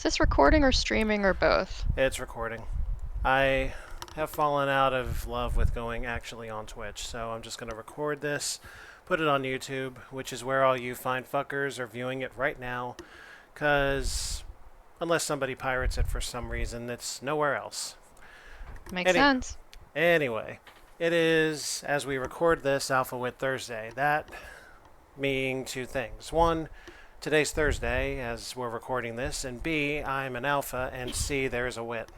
this recording or streaming or both? It's recording. I have fallen out of love with going actually on Twitch, so I'm just going to record this, put it on YouTube, which is where all you fine fuckers are viewing it right now, because unless somebody pirates it for some reason, it's nowhere else. Makes Any sense. Anyway, it is, as we record this, Alpha Wit Thursday. That meaning two things. One, today's Thursday, as we're recording this, and B, I'm an alpha, and C, there's a wit.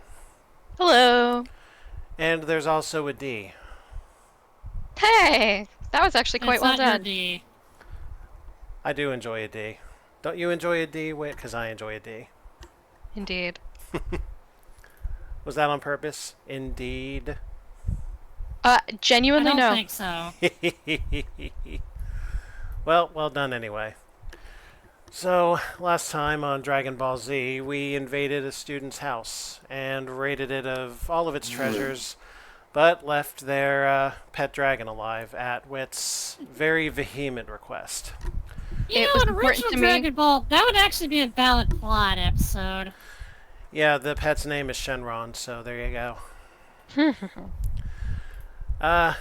Hello. And there's also a D. Hey, that was actually quite It's well not your done. D. I do enjoy a D. Don't you enjoy a D, Wit? Because I enjoy a D. Indeed. Was that on purpose? Indeed. I Genuinely don't no. think so. Well done anyway. So, last time on Dragon Ball Z, we invaded a student's house and raided it of all of its treasures, but left their pet dragon alive at Wit's very vehement request. You It know, was an important original to me. Dragon Ball, that would actually be a valid plot episode. Yeah, the pet's name is Shenron, so there you go.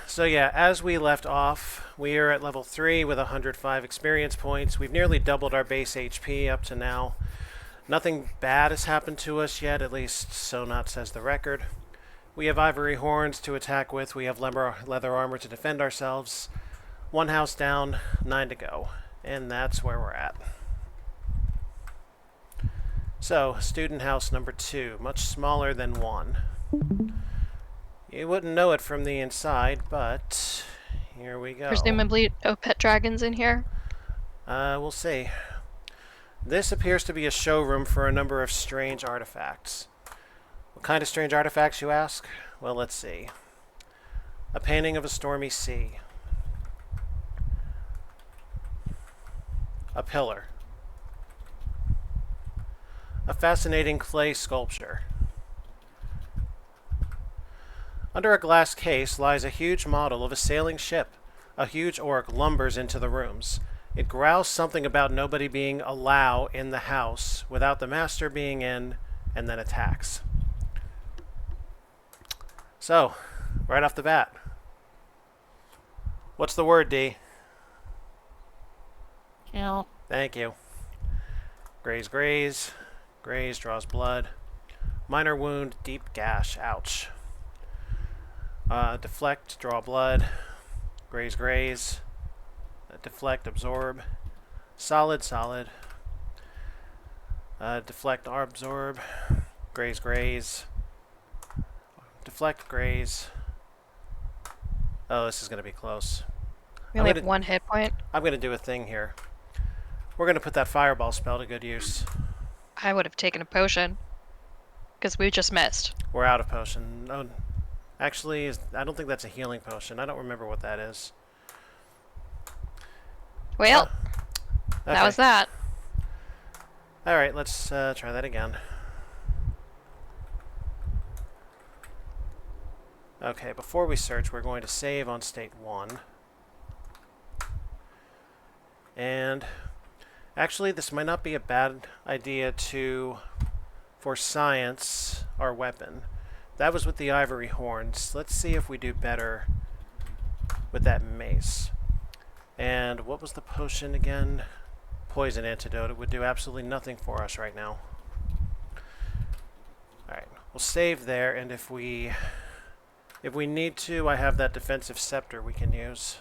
So yeah, as we left off, we are at level 3 with 105 experience points. We've nearly doubled our base HP up to now. Nothing bad has happened to us yet, at least so not says the record. We have ivory horns to attack with, we have leather armor to defend ourselves. 1 house down, 9 to go. And that's where we're at. So, student house number 2, much smaller than 1. You wouldn't know it from the inside, but here we go. Presumably no pet dragons in here. We'll see. This appears to be a showroom for a number of strange artifacts. What kind of strange artifacts, you ask? Well, let's see. A painting of a stormy sea. A pillar. A fascinating clay sculpture. Under a glass case lies a huge model of a sailing ship. A huge orc lumbers into the rooms. It growls something about nobody being allowed in the house without the master being in, and then attacks. So, right off the bat, what's the word, D? Kill. Thank you. Graze, graze. Graze draws blood. Minor wound, deep gash. Ouch. Deflect, draw blood. Graze, graze. Deflect, absorb. Solid, solid. Deflect, absorb. Graze, graze. Deflect, graze. Oh, this is going to be close. We only have 1 hit point. I'm going to do a thing here. We're going to put that fireball spell to good use. I would have taken a potion. Because we just missed. We're out of potion. Oh, actually, I don't think that's a healing potion. I don't remember what that is. Well, Okay. that was that. Alright, let's try that again. Okay, before we search, we're going to save on state 1. And actually, this might not be a bad idea for science, our weapon. That was with the ivory horns. Let's see if we do better with that mace. And what was the potion again? Poison antidote. It would do absolutely nothing for us right now. Alright, we'll save there, and if we need to, I have that defensive scepter we can use.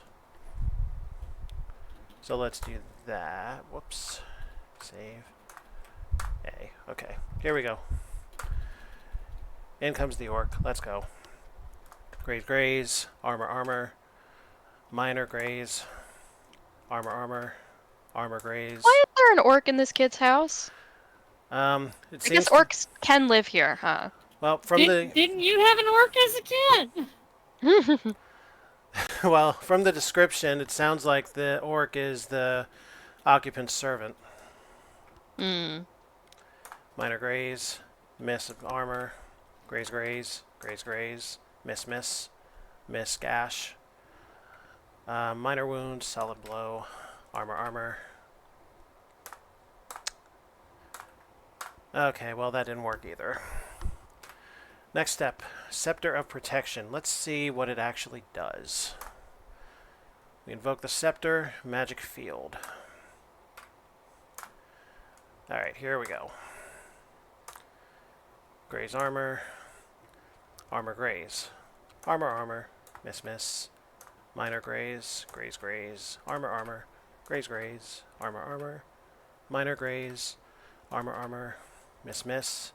So let's do that. Whoops. Save. A. Okay, here we go. In comes the orc. Let's go. Graze, graze. Armor, armor. Minor graze. Armor, armor. Armor, graze. Why is there an orc in this kid's house? It I seems guess orcs can live here, huh? well, Didn't you have an orc as a kid? well, from the description, it sounds like the orc is the occupant's servant. Hmm. Minor graze, miss of armor, graze, graze, graze, graze, miss, miss, miss, gash. Minor wound, solid blow, armor, armor. Okay, well that didn't work either. Next step, Scepter of Protection. Let's see what it actually does. We invoke the Scepter, Magic Field. Alright, here we go. Gray's Armor. Armor Grays. Armor Armor. Miss Miss. Minor Grays. Grays Grays. Armor Armor. Grays Grays. Armor Armor. Minor Grays. Armor Armor. Miss Miss.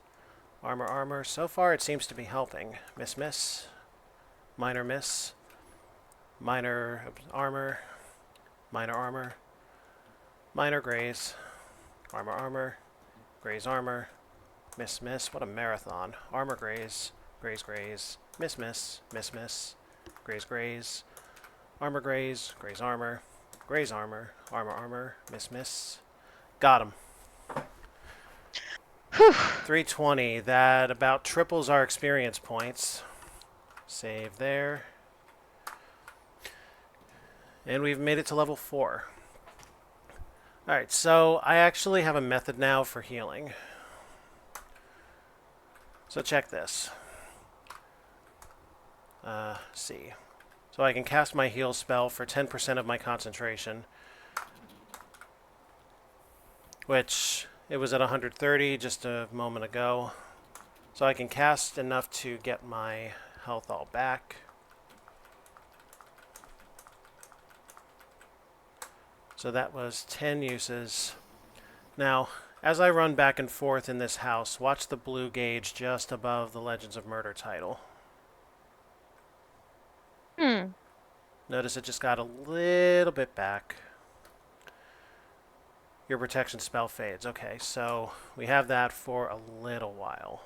Armor Armor. So far it seems to be helping. Miss Miss. Minor Miss. Minor Armor. Minor Armor. Minor Grays. Armor Armor. Grays Armor. Miss Miss. What a marathon. Armor Grays. Grays Grays. Miss Miss. Miss Miss. Grays Grays. Armor Grays. Grays Armor. Grays Armor. Armor Armor. Miss Miss. Got him. Whew. 320. That about triples our experience points. Save there. And we've made it to level 4. Alright, so I actually have a method now for healing. So check this. See. So I can cast my heal spell for 10% of my concentration. Which, it was at 130 just a moment ago. So I can cast enough to get my health all back. So that was 10 uses. Now, as I run back and forth in this house, watch the blue gauge just above the Legends of Murder title. Notice it just got a little bit back. Your protection spell fades. Okay, so we have that for a little while.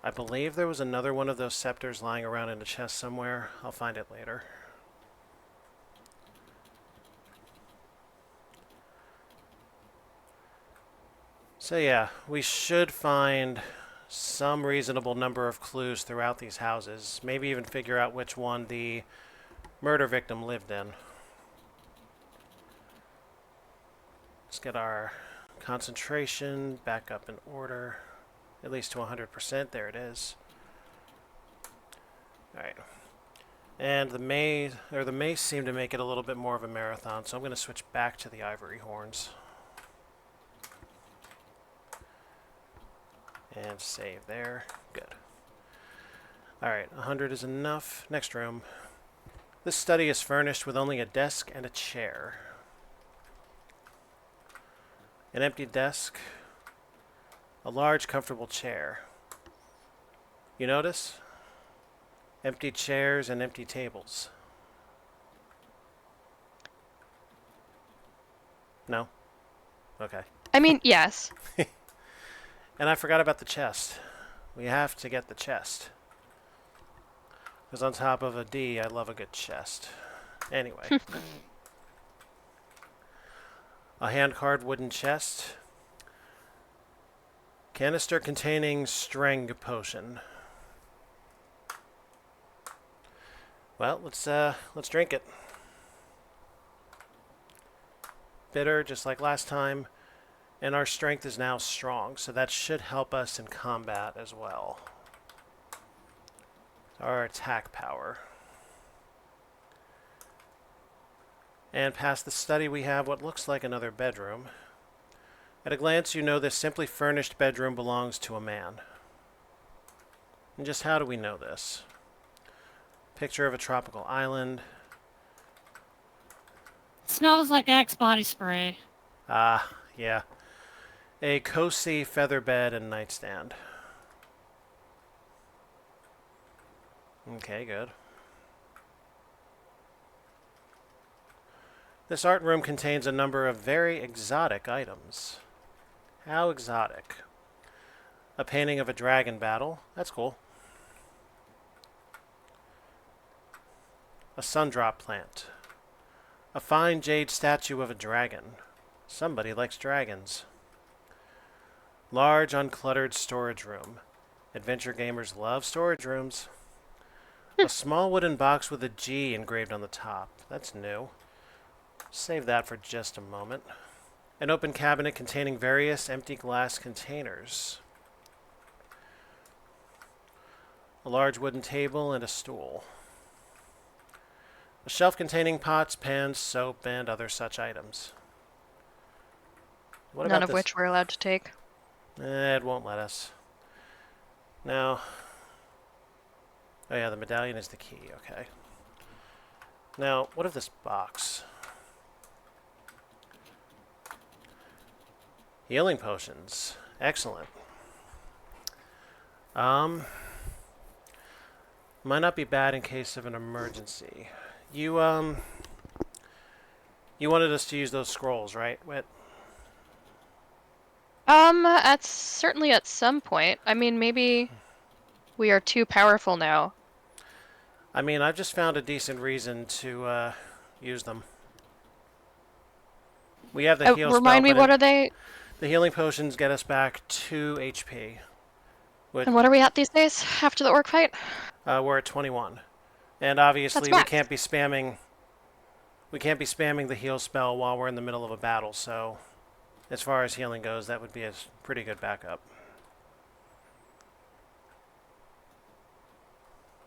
I believe there was another one of those scepters lying around in a chest somewhere. I'll find it later. So yeah, we should find some reasonable number of clues throughout these houses. Maybe even figure out which one the murder victim lived in. Let's get our concentration back up in order. At least to 100%. There it is. Alright. And the mace seemed to make it a little bit more of a marathon, so I'm going to switch back to the ivory horns. And save there. Good. Alright, 100 is enough. Next room. This study is furnished with only a desk and a chair. An empty desk. A large, comfortable chair. You notice? Empty chairs and empty tables. No? Okay. I mean, yes. And I forgot about the chest. We have to get the chest. Because on top of a D, I love a good chest. Anyway. A hand-carved wooden chest. Canister containing Streng potion. Well, let's drink it. Bitter, just like last time, and our strength is now strong, so that should help us in combat as well. Our attack power. And past the study, we have what looks like another bedroom. At a glance, you know this simply furnished bedroom belongs to a man. And just how do we know this? Picture of a tropical island. Smells like Axe body spray. Ah, yeah. A cozy feather bed and nightstand. Okay, good. This art room contains a number of very exotic items. How exotic? A painting of a dragon battle. That's cool. A sundrop plant. A fine jade statue of a dragon. Somebody likes dragons. Large, uncluttered storage room. Adventure gamers love storage rooms. A small wooden box with a G engraved on the top. That's new. Save that for just a moment. An open cabinet containing various empty glass containers. A large wooden table and a stool. A shelf containing pots, pans, soap, and other such items. What None about of this? which we're allowed to take. It won't let us. Now, oh yeah, the medallion is the key, okay. Now, what of this box? Healing potions. Excellent. Might not be bad in case of an emergency. You wanted us to use those scrolls, right, Wit? Certainly at some point. I mean, maybe we are too powerful now. I mean, I've just found a decent reason to use them. We have the heal spell, Remind me, but what are they? the healing potions get us back 2 HP. And what are we at these days after the orc fight? We're at 21. And That's obviously we max. can't be spamming the heal spell while we're in the middle of a battle, so as far as healing goes, that would be a pretty good backup.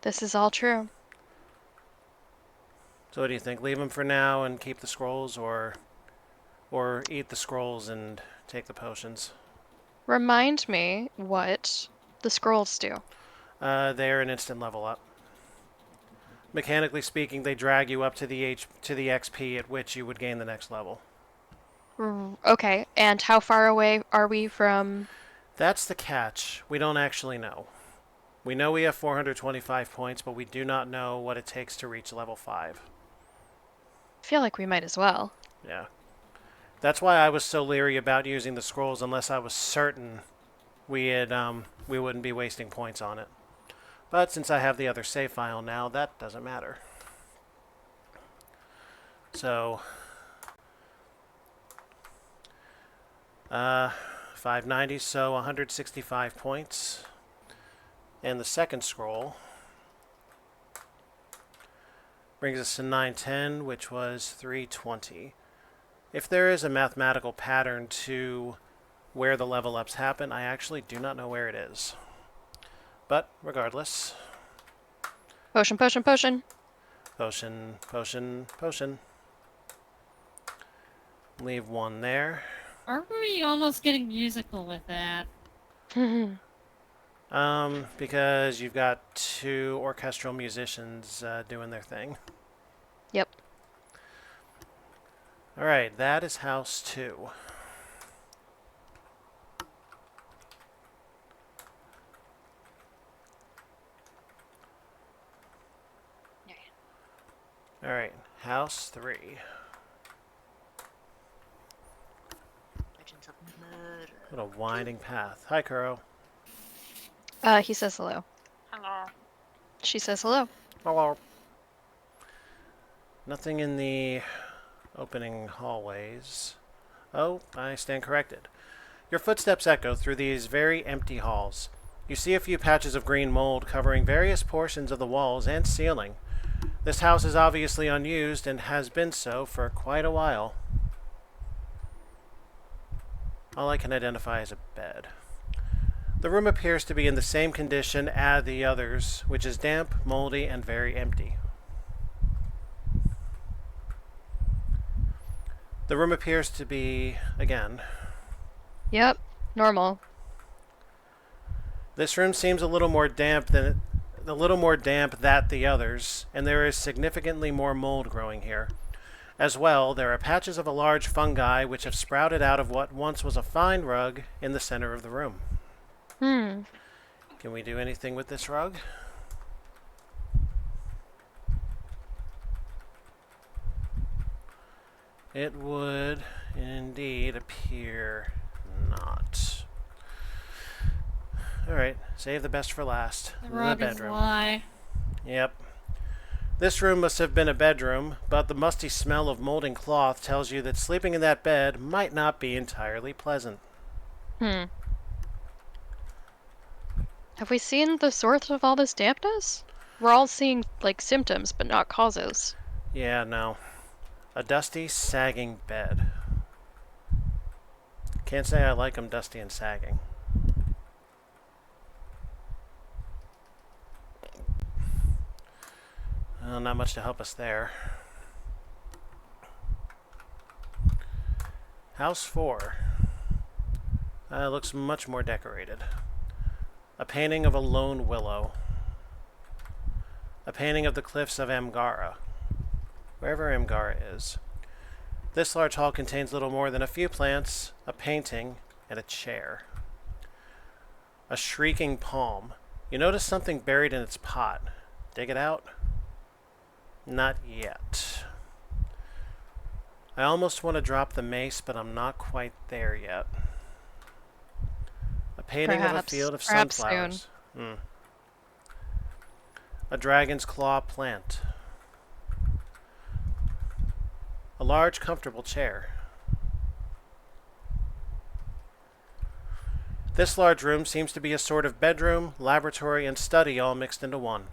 This is all true. So what do you think? Leave them for now and keep the scrolls, or eat the scrolls and take the potions? Remind me what the scrolls do. They're an instant level up. Mechanically speaking, they drag you up to the XP at which you would gain the next level. Okay, and how far away are we from... That's the catch. We don't actually know. We know we have 425 points, but we do not know what it takes to reach level 5. I feel like we might as well. Yeah. That's why I was so leery about using the scrolls unless I was certain we wouldn't be wasting points on it. But since I have the other save file now, that doesn't matter. So, 590, so 165 points. And the second scroll brings us to 910, which was 320. If there is a mathematical pattern to where the level ups happen, I actually do not know where it is. But regardless. Potion, potion, potion. Potion, potion, potion. Leave one there. Aren't we almost getting musical with that? Because you've got 2 orchestral musicians doing their thing. Yep. Alright, that is house 2. Alright, house 3. What a winding path. Hi, Kuro. He says hello. Hello. She says hello. Hello. Nothing in the opening hallways. Oh, I stand corrected. Your footsteps echo through these very empty halls. You see a few patches of green mold covering various portions of the walls and ceiling. This house is obviously unused and has been so for quite a while. All I can identify is a bed. The room appears to be in the same condition as the others, which is damp, moldy, and very empty. The room appears to be, again... Yep, normal. This room seems a little more damp than the others, and there is significantly more mold growing here. As well, there are patches of a large fungi which have sprouted out of what once was a fine rug in the center of the room. Can we do anything with this rug? It would indeed appear not. Alright, save the best for last. The rug is a lie. Yep. This room must have been a bedroom, but the musty smell of molding cloth tells you that sleeping in that bed might not be entirely pleasant. Have we seen the source of all this dampness? We're all seeing, like, symptoms, but not causes. Yeah, no. A dusty, sagging bed. Can't say I like them dusty and sagging. Well, not much to help us there. House 4. Looks much more decorated. A painting of a lone willow. A painting of the cliffs of Amgara. Wherever Amgara is. This large hall contains little more than a few plants, a painting, and a chair. A shrieking palm. You notice something buried in its pot. Dig it out? Not yet. I almost want to drop the mace, but I'm not quite there yet. A painting of a field of Perhaps sunflowers. A dragon's claw plant. A large, comfortable chair. This large room seems to be a sort of bedroom, laboratory, and study all mixed into one.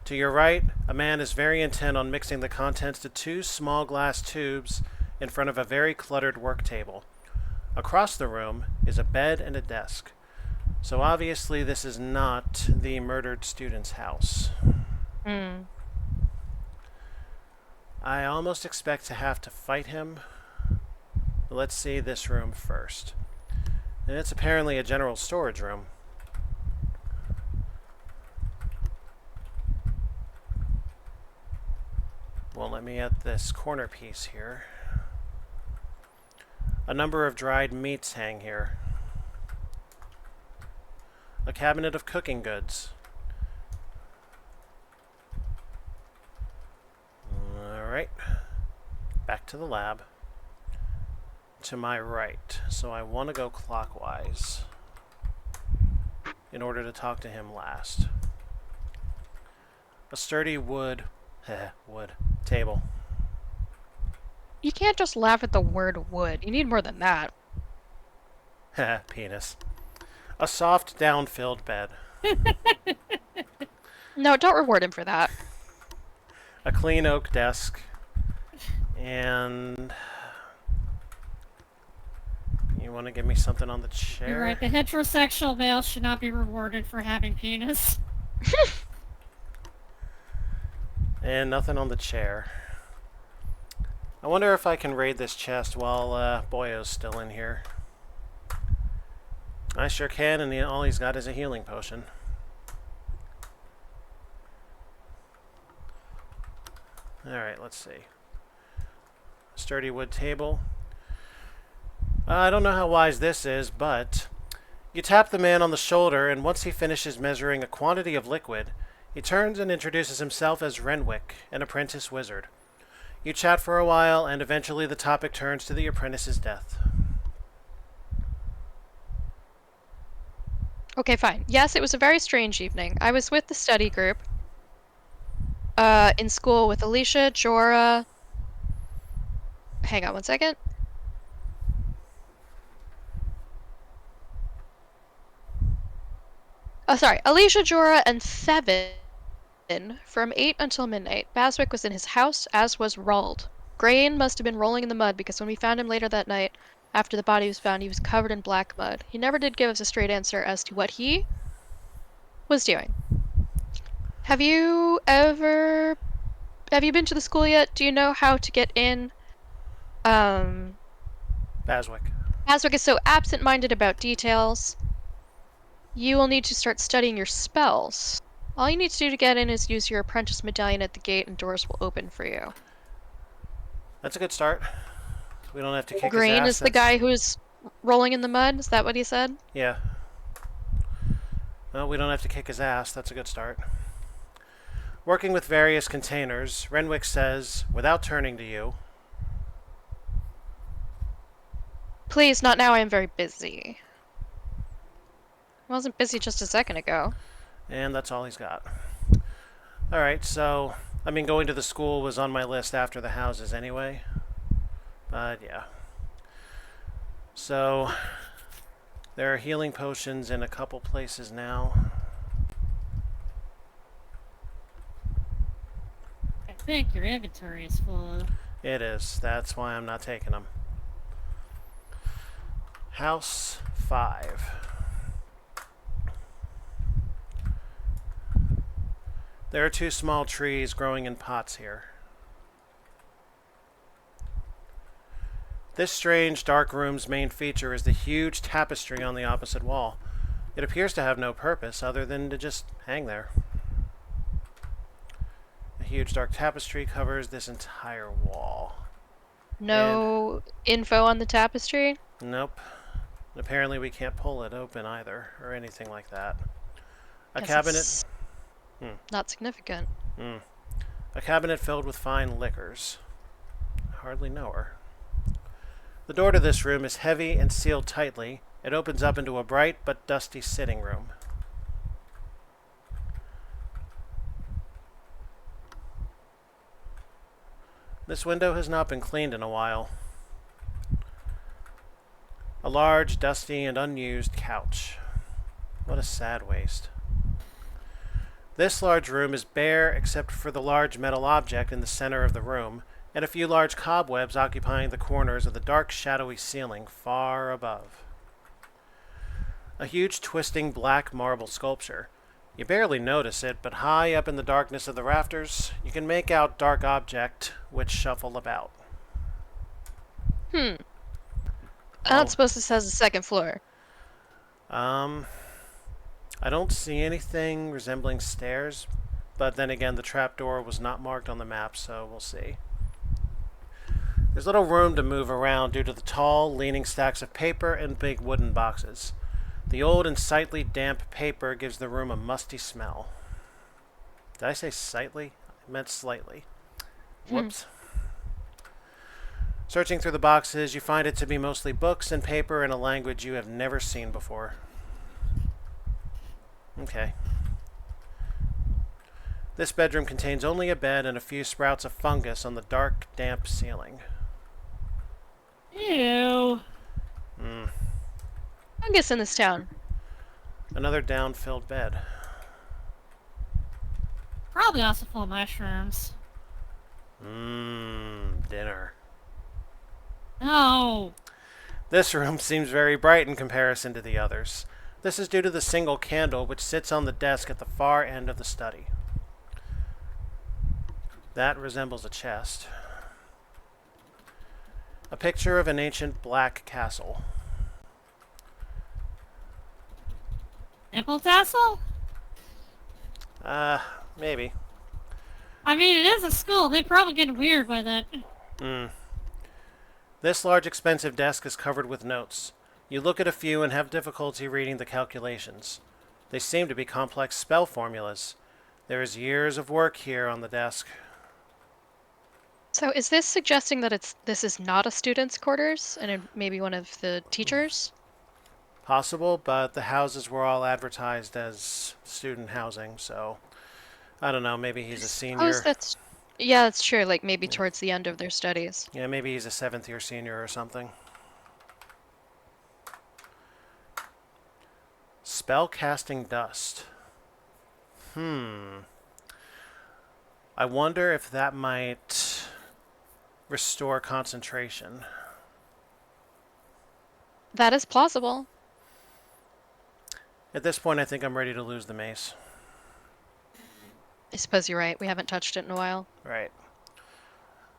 To your right, a man is very intent on mixing the contents to 2 small glass tubes in front of a very cluttered work table. Across the room is a bed and a desk. So obviously this is not the murdered student's house. I almost expect to have to fight him. But let's see this room first. And it's apparently a general storage room. Won't let me at this corner piece here. A number of dried meats hang here. A cabinet of cooking goods. Alright. Back to the lab. To my right. So I want to go clockwise in order to talk to him last. A sturdy wood table. You can't just laugh at the word wood. You need more than that. Penis. A soft, down-filled bed. No, don't reward him for that. A clean oak desk. And you want to give me something on the chair? You're right. The heterosexual male should not be rewarded for having penis. And nothing on the chair. I wonder if I can raid this chest while Boyo's still in here. I sure can, and all he's got is a healing potion. Alright, let's see. Sturdy wood table. I don't know how wise this is, but you tap the man on the shoulder, and once he finishes measuring a quantity of liquid, he turns and introduces himself as Renwick, an apprentice wizard. You chat for a while, and eventually the topic turns to the apprentice's death. Okay, fine. Yes, it was a very strange evening. I was with the study group. In school with Alicia, Jorah. Hang on one second. Oh, sorry. Alicia, Jorah, and Seven from 8 until midnight. Baswick was in his house, as was Rald. Grain must have been rolling in the mud because when we found him later that night, after the body was found, he was covered in black mud. He never did give us a straight answer as to what he was doing. Have you been to the school yet? Do you know how to get in? Baswick is so absent-minded about details. You will need to start studying your spells. All you need to do to get in is use your apprentice medallion at the gate and doors will open for you. That's a good start. We don't have to kick his Grain ass. is the guy who's rolling in the mud? Is that what he said? Yeah. Well, we don't have to kick his ass. That's a good start. Working with various containers, Renwick says, without turning to you, Please, not now. I am very busy. I wasn't busy just a second ago. and that's all he's got. Alright, so, I mean, going to the school was on my list after the houses anyway. But, yeah. So, there are healing potions in a couple places now. think your inventory is full. It is. That's why I'm not taking them. House 5. There are 2 small trees growing in pots here. This strange dark room's main feature is the huge tapestry on the opposite wall. It appears to have no purpose other than to just hang there. A huge dark tapestry covers this entire wall. No info on the tapestry? Nope. Apparently we can't pull it open either, or anything like that. A Guess cabinet. it's not significant. A cabinet filled with fine liquors. I hardly know her. The door to this room is heavy and sealed tightly. It opens up into a bright but dusty sitting room. This window has not been cleaned in a while. A large, dusty, and unused couch. What a sad waste. This large room is bare except for the large metal object in the center of the room, and a few large cobwebs occupying the corners of the dark, shadowy ceiling far above. A huge, twisting black marble sculpture. You barely notice it, but high up in the darkness of the rafters, you can make out dark object which shuffle about. I don't suppose this has a second floor. I don't see anything resembling stairs, but then again, the trapdoor was not marked on the map, so we'll see. There's little room to move around due to the tall, leaning stacks of paper and big wooden boxes. The old and slightly damp paper gives the room a musty smell. Did I say slightly? I meant slightly. Whoops. Searching through the boxes, you find it to be mostly books and paper in a language you have never seen before. Okay. This bedroom contains only a bed and a few sprouts of fungus on the dark, damp ceiling. Ew. Fungus in this town. Another down-filled bed. Probably also full of mushrooms. Dinner. No. This room seems very bright in comparison to the others. This is due to the single candle which sits on the desk at the far end of the study. That resembles a chest. A picture of an ancient black castle. Nipple tassel? Maybe. I mean, it is a school. They'd probably get weird by that. This large expensive desk is covered with notes. You look at a few and have difficulty reading the calculations. They seem to be complex spell formulas. There is years of work here on the desk. So is this suggesting that this is not a student's quarters and maybe one of the teachers? Possible, but the houses were all advertised as student housing, so I don't know, maybe he's a senior. Yeah, that's true, like maybe towards the end of their studies. Yeah, maybe he's a 7th year senior or something. Spell casting dust. I wonder if that might restore concentration. That is plausible. At this point, I think I'm ready to lose the mace. I suppose you're right. We haven't touched it in a while. Right.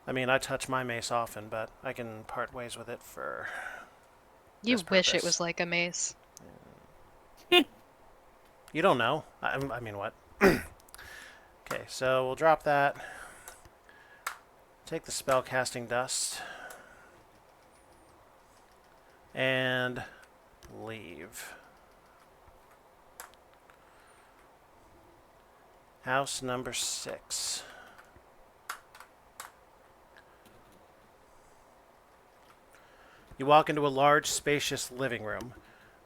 I mean, I touch my mace often, but I can part ways with it for You this wish it purpose. was like a mace. You don't know. I mean, what? Okay, so we'll drop that. Take the spell casting dust. And leave. House number 6. You walk into a large, spacious living room.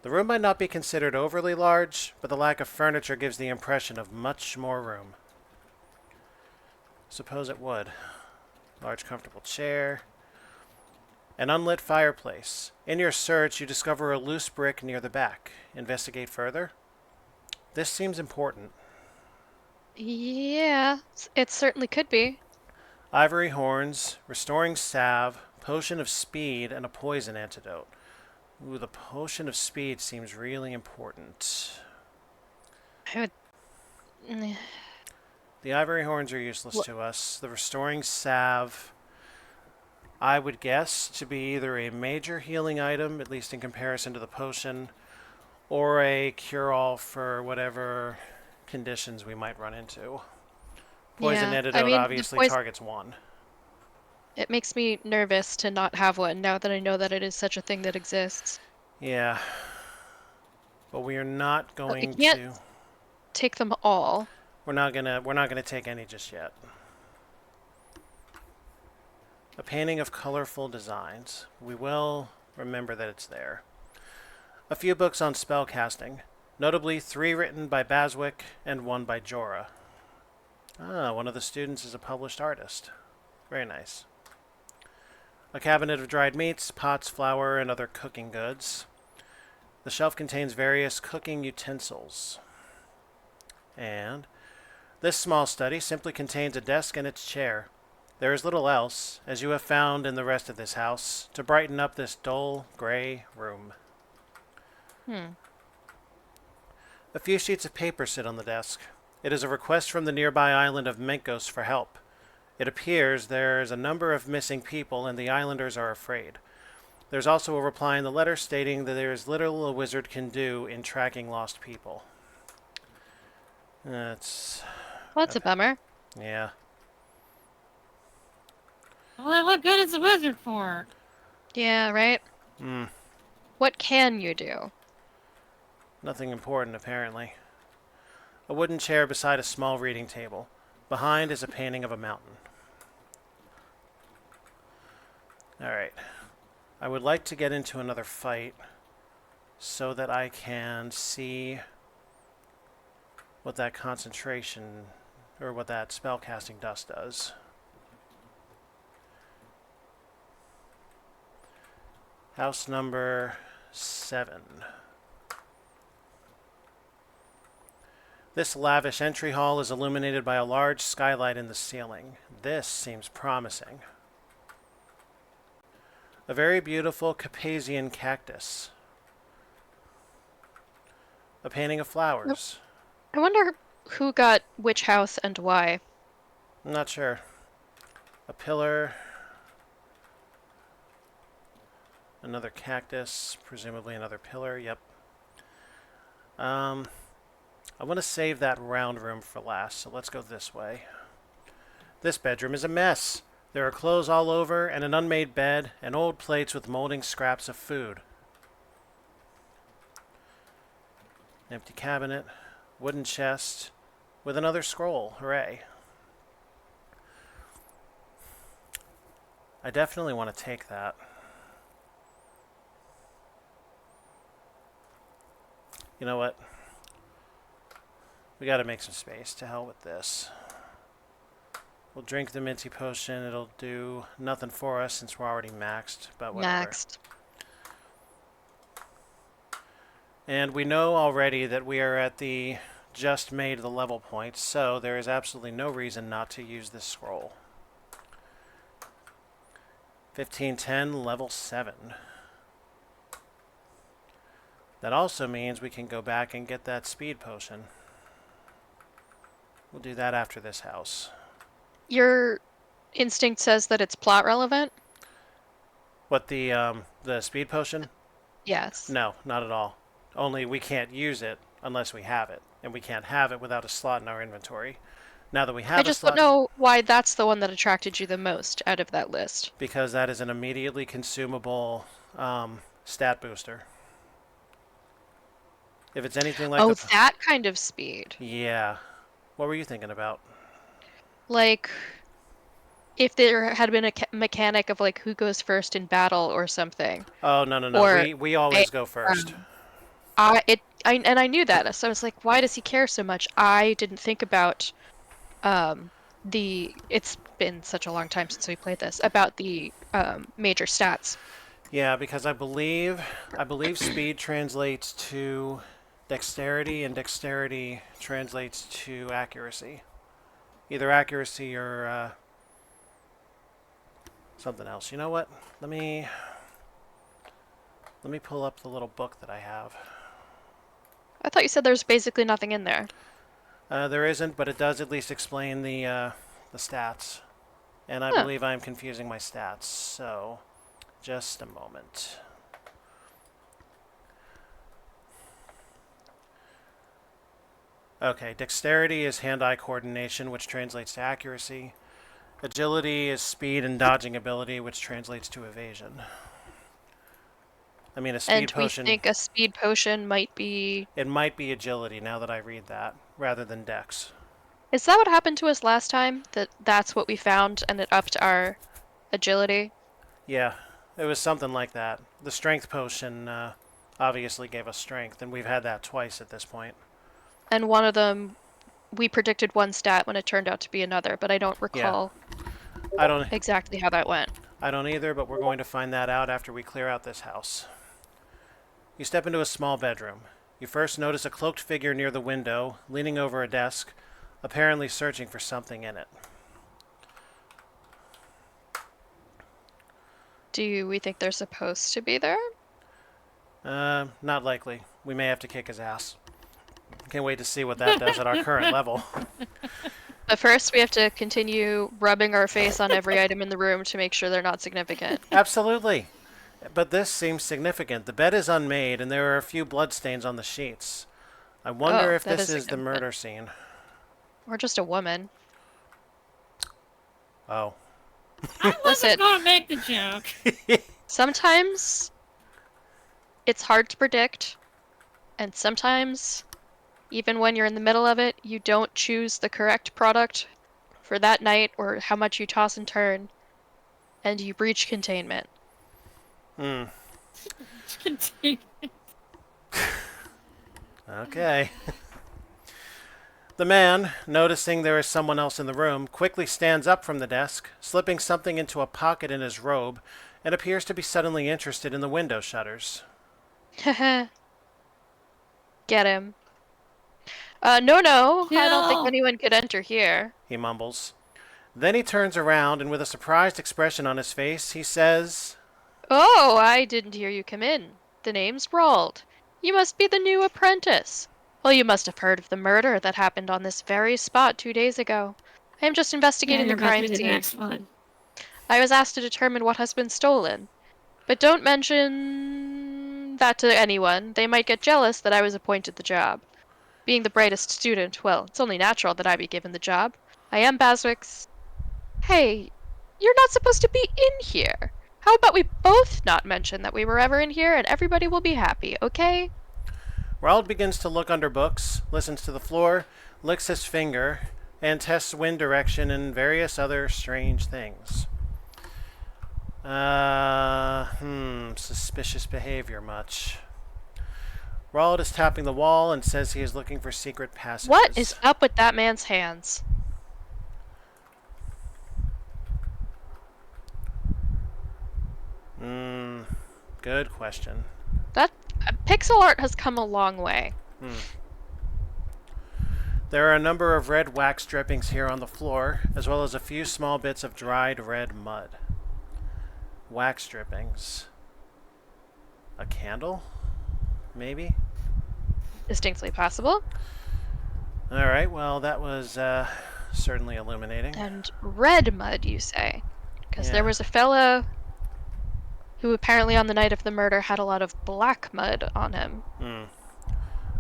The room might not be considered overly large, but the lack of furniture gives the impression of much more room. Suppose it would. Large, comfortable chair. An unlit fireplace. In your search, you discover a loose brick near the back. Investigate further. This seems important. Yeah, it certainly could be. Ivory horns, restoring salve, potion of speed, and a poison antidote. Ooh, the potion of speed seems really important. I would. Mm, The ivory horns are useless wh- to us. The restoring salve, I would guess, to be either a major healing item, at least in comparison to the potion, or a cure-all for whatever conditions we might run into. Poison Yeah, I antidote mean, the obviously poison. targets one. It makes me nervous to not have one now that I know that it is such a thing that exists. Yeah, but we are not But we going can't to. take them all. We're not gonna take any just yet. A painting of colorful designs. We will remember that it's there. A few books on spellcasting, notably 3 written by Baswick and 1 by Jorah. Ah, one of the students is a published artist. Very nice. A cabinet of dried meats, pots, flour, and other cooking goods. The shelf contains various cooking utensils. And this small study simply contains a desk and its chair. There is little else, as you have found in the rest of this house, to brighten up this dull, gray room. Hmm. A few sheets of paper sit on the desk. It is a request from the nearby island of Menkos for help. It appears there is a number of missing people and the islanders are afraid. There's also a reply in the letter stating that there is little a wizard can do in tracking lost people. That's... Well, that's a bummer. yeah. Well, what good is a wizard for? Yeah, right? Hmm. What can you do? Nothing important, apparently. A wooden chair beside a small reading table. Behind is a painting of a mountain. Alright. I would like to get into another fight so that I can see what that concentration or what that spellcasting dust does. House number 7. This lavish entry hall is illuminated by a large skylight in the ceiling. This seems promising. A very beautiful Capazian cactus. A painting of flowers. I wonder who got which house and why. I'm not sure. A pillar. Another cactus. Presumably another pillar. Yep. I want to save that round room for last, so let's go this way. This bedroom is a mess. There are clothes all over, and an unmade bed, and old plates with molding scraps of food. Empty cabinet, wooden chest, with another scroll. Hooray. I definitely want to take that. You know what? We gotta make some space. To hell with this. We'll drink the minty potion. It'll do nothing for us since we're already maxed, but whatever. Maxed. And we know already that we are at the just made the level point, so there is absolutely no reason not to use this scroll. 1510, level 7. That also means we can go back and get that speed potion. We'll do that after this house. Your instinct says that it's plot relevant? What, the speed potion? Yes. No, not at all. Only we can't use it unless we have it, and we can't have it without a slot in our inventory. Now that we have I a just slot, don't know why that's the one that attracted you the most out of that list. because that is an immediately consumable stat booster. If it's anything like Oh, that kind of speed. yeah. What were you thinking about? Like, if there had been a mechanic of like who goes first in battle or something. Oh, no, no, no. Or We always I, go first. I knew that, so I was like, why does he care so much? I didn't think about it's been such a long time since we played this, about the major stats. Yeah, because I believe speed translates to dexterity, and dexterity translates to accuracy. Either accuracy or something else. You know what? Let me pull up the little book that I have. I thought you said there's basically nothing in there. There isn't, but it does at least explain the stats. And I Huh. believe I'm confusing my stats, so just a moment. Okay, dexterity is hand-eye coordination, which translates to accuracy. Agility is speed and dodging ability, which translates to evasion. I mean, a speed And we potion, think a speed potion might be... it might be agility now that I read that, rather than dex. Is that what happened to us last time? That's what we found and it upped our agility? Yeah, it was something like that. The strength potion obviously gave us strength, and we've had that twice at this point. And one of them, we predicted one stat when it turned out to be another, but I don't Yeah, recall I don't exactly how that went. either, but we're going to find that out after we clear out this house. You step into a small bedroom. You first notice a cloaked figure near the window, leaning over a desk, apparently searching for something in it. Do we think they're supposed to be there? Not likely. We may have to kick his ass. Can't wait to see what that does at our current level. But first, we have to continue rubbing our face on every item in the room to make sure they're not significant. Absolutely. But this seems significant. The bed is unmade, and there are a few bloodstains on the sheets. I wonder Oh, if that this is is the significant. murder scene. Or just a woman. Oh. I Listen. wasn't gonna make the joke. Sometimes it's hard to predict, and sometimes, even when you're in the middle of it, you don't choose the correct product for that night or how much you toss and turn, and you breach containment. Hmm. Continue. Okay. The man, noticing there is someone else in the room, quickly stands up from the desk, slipping something into a pocket in his robe, and appears to be suddenly interested in the window shutters. Get him. No, I don't think Kill. anyone could enter here. He mumbles. Then he turns around and with a surprised expression on his face, he says, Oh, I didn't hear you come in. The name's Roald. You must be the new apprentice. Well, you must have heard of the murder that happened on this very spot 2 days ago. I am just Yeah, investigating you're the about to crime be the scene. next one. I was asked to determine what has been stolen. But don't mention that to anyone. They might get jealous that I was appointed the job. Being the brightest student, well, it's only natural that I be given the job. I am Baswick's... Hey, you're not supposed to be in here. How about we both not mention that we were ever in here and everybody will be happy, okay? Raoul begins to look under books, listens to the floor, licks his finger, and tests wind direction and various other strange things. Suspicious behavior much. Raoul is tapping the wall and says he is looking for secret passages. What is up with that man's hands? Good question. That pixel art has come a long way. There are a number of red wax drippings here on the floor, as well as a few small bits of dried red mud. Wax drippings. A candle? Maybe? Distinctly possible. Alright, well, that was certainly illuminating. And red mud, you say? Because Yeah. there was a fellow who apparently on the night of the murder had a lot of black mud on him.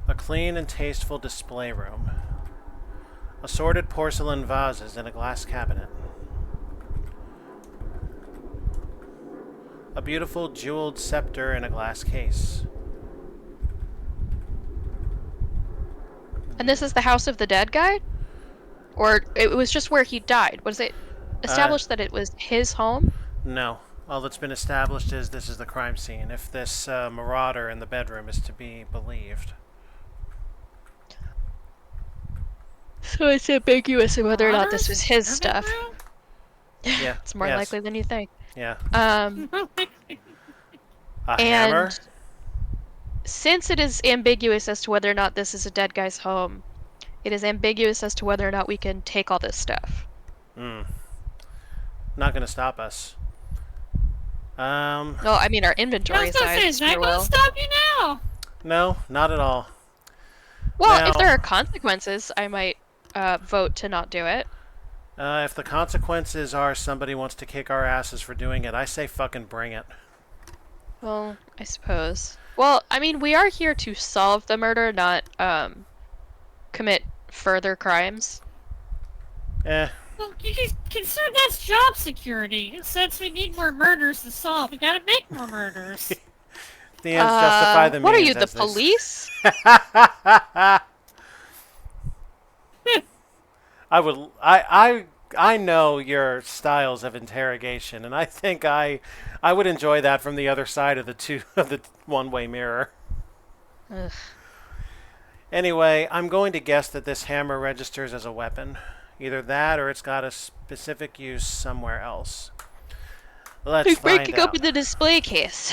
A clean and tasteful display room. Assorted porcelain vases in a glass cabinet. A beautiful jeweled scepter in a glass case. And this is the house of the dead guy? Or it was just where he died? Was it established that it was his home? No. All that's been established is this is the crime scene, if this marauder in the bedroom is to be believed. So it's ambiguous of whether or not this was his stuff. Everywhere? Yeah. It's more yes. likely than you think. Yeah. Um, A and hammer? since it is ambiguous as to whether or not this is a dead guy's home, it is ambiguous as to whether or not we can take all this stuff. Not gonna stop us. No, I mean our I inventory was gonna say, is size that sure gonna will. stop you now? No, not at all. Well, if there Now, are consequences, I might vote to not do it. if the consequences are somebody wants to kick our asses for doing it, I say fucking bring it. Well, I suppose. Well, I mean, we are here to solve the murder, not commit further crimes. Eh, Well, you can consider that's job security. Since we need more murders to solve, we gotta make more murders. the ends justify the What are means, you, the as they say. police? I know your styles of interrogation, and I think I would enjoy that from the other side of the one-way mirror. Ugh. Anyway, I'm going to guess that this hammer registers as a weapon. Either that or it's got a specific use somewhere else. Let's Like find breaking out. open the display case.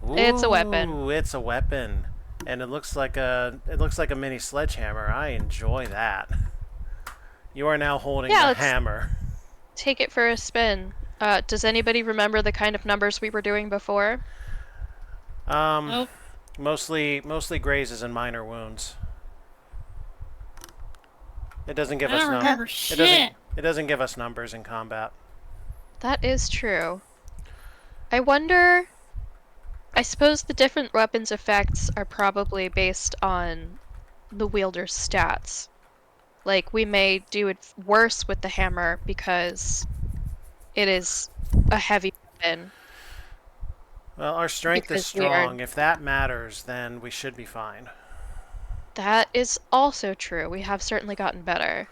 It's a weapon. Ooh, it's a weapon. And it looks like a mini sledgehammer. I enjoy that. You are now holding Yeah, the let's hammer. take it for a spin. Does anybody remember the kind of numbers we were doing before? Nope. Mostly grazes and minor wounds. It doesn't give I us don't numbers. remember shit. It doesn't give us numbers in combat. That is true. I wonder. I suppose the different weapons effects are probably based on the wielder's stats. Like, we may do it worse with the hammer because it is a heavy weapon. Well, our strength is Because we are. strong. If that matters, then we should be fine. That is also true. We have certainly gotten better.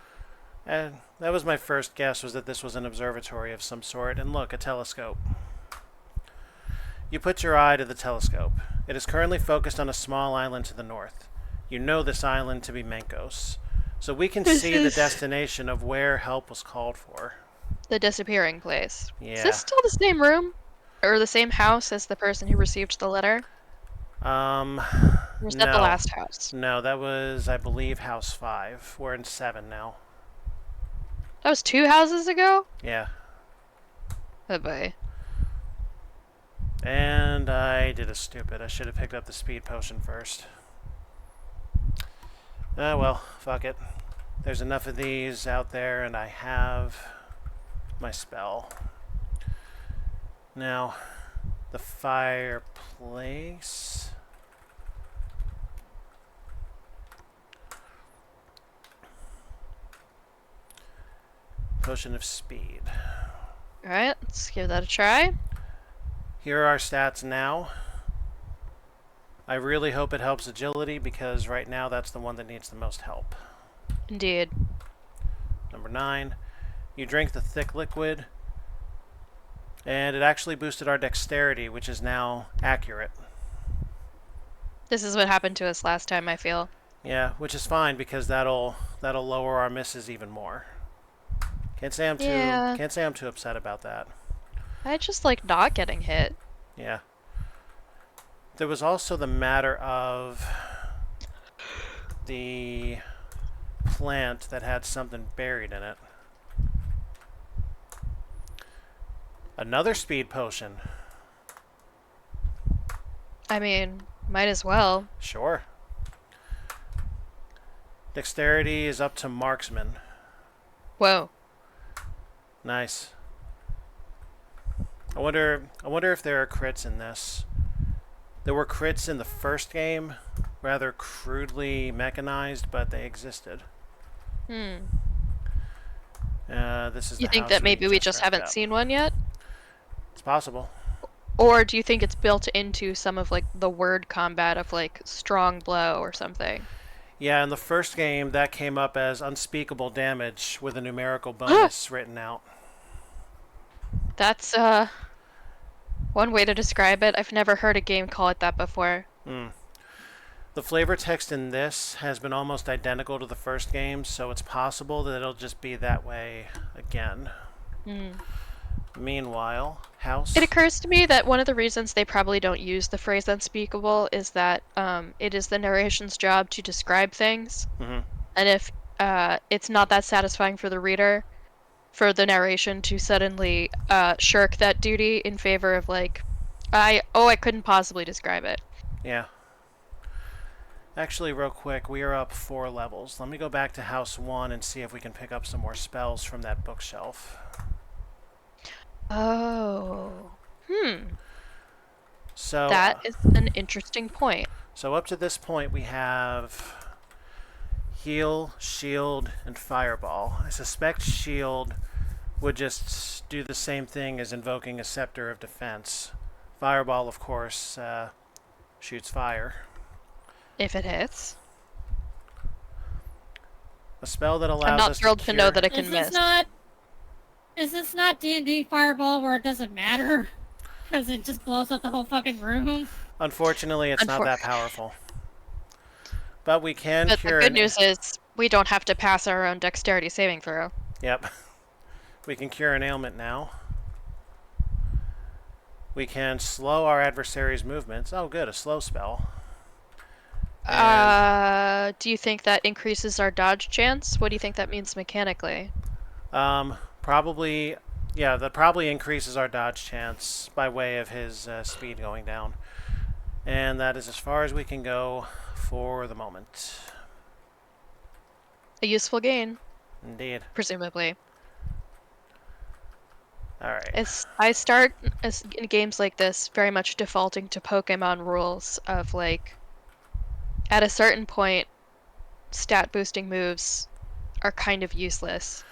And that was my first guess, was that this was an observatory of some sort. And look, a telescope. You put your eye to the telescope. It is currently focused on a small island to the north. You know this island to be Menkos. So we can This see the is destination of where help was called for. the disappearing place. Is Yeah. this still the same room? Or the same house as the person who received the letter? Or was that the No. last house? No, that was, I believe, House 5. We're in 7 now. That was 2 houses ago? Yeah. Oh boy. And I did a stupid. I should have picked up the speed potion first. Ah, well, fuck it. There's enough of these out there, and I have my spell. Now, the fireplace. Potion of speed. Alright, let's give that a try. Here are our stats now. I really hope it helps agility because right now that's the one that needs the most help. Indeed. Number 9. You drink the thick liquid, and it actually boosted our dexterity, which is now accurate. This is what happened to us last time, I feel. Yeah, which is fine because that'll lower our misses even more. Can't say I'm too upset about that. I just like not getting hit. Yeah. There was also the matter of the plant that had something buried in it. Another speed potion. I mean, might as well. Sure. Dexterity is up to marksman. Whoa. Nice. I wonder if there are crits in this. There were crits in the first game, rather crudely mechanized, but they existed. Hmm. This is You the think house that maybe we just wrapped haven't up. seen one yet? It's possible. Or do you think it's built into some of like the word combat of like strong blow or something? Yeah, in the first game, that came up as unspeakable damage with a numerical bonus written out. That's one way to describe it. I've never heard a game call it that before. The flavor text in this has been almost identical to the first game, so it's possible that it'll just be that way again. Meanwhile, house. It occurs to me that one of the reasons they probably don't use the phrase unspeakable is that it is the narration's job to describe things. Mhm. And if it's not that satisfying for the reader, for the narration to suddenly shirk that duty in favor of like, I couldn't possibly describe it. Yeah. Actually, real quick, we are up 4 levels. Let me go back to House 1 and see if we can pick up some more spells from that bookshelf. Oh. So, That is an interesting point. so up to this point, we have heal, shield, and fireball. I suspect shield would just do the same thing as invoking a scepter of defense. Fireball, of course, shoots fire. If it hits. A spell that allows I'm not us thrilled to know that it Is can this miss. not... Is this not D&D Fireball where it doesn't matter? Because it just blows up the whole fucking room? Unfortunately, it's not that powerful. But we can But the cure good news is we don't have to pass our own dexterity saving throw. Yep. We can cure an ailment now. We can slow our adversary's movements. Oh, good, a slow spell. Do you think that increases our dodge chance? What do you think that means mechanically? Probably, yeah, that probably increases our dodge chance by way of his speed going down. And that is as far as we can go for the moment. A useful gain, Indeed. presumably. Alright. I start in games like this very much defaulting to Pokemon rules of like, at a certain point, stat boosting moves are kind of useless.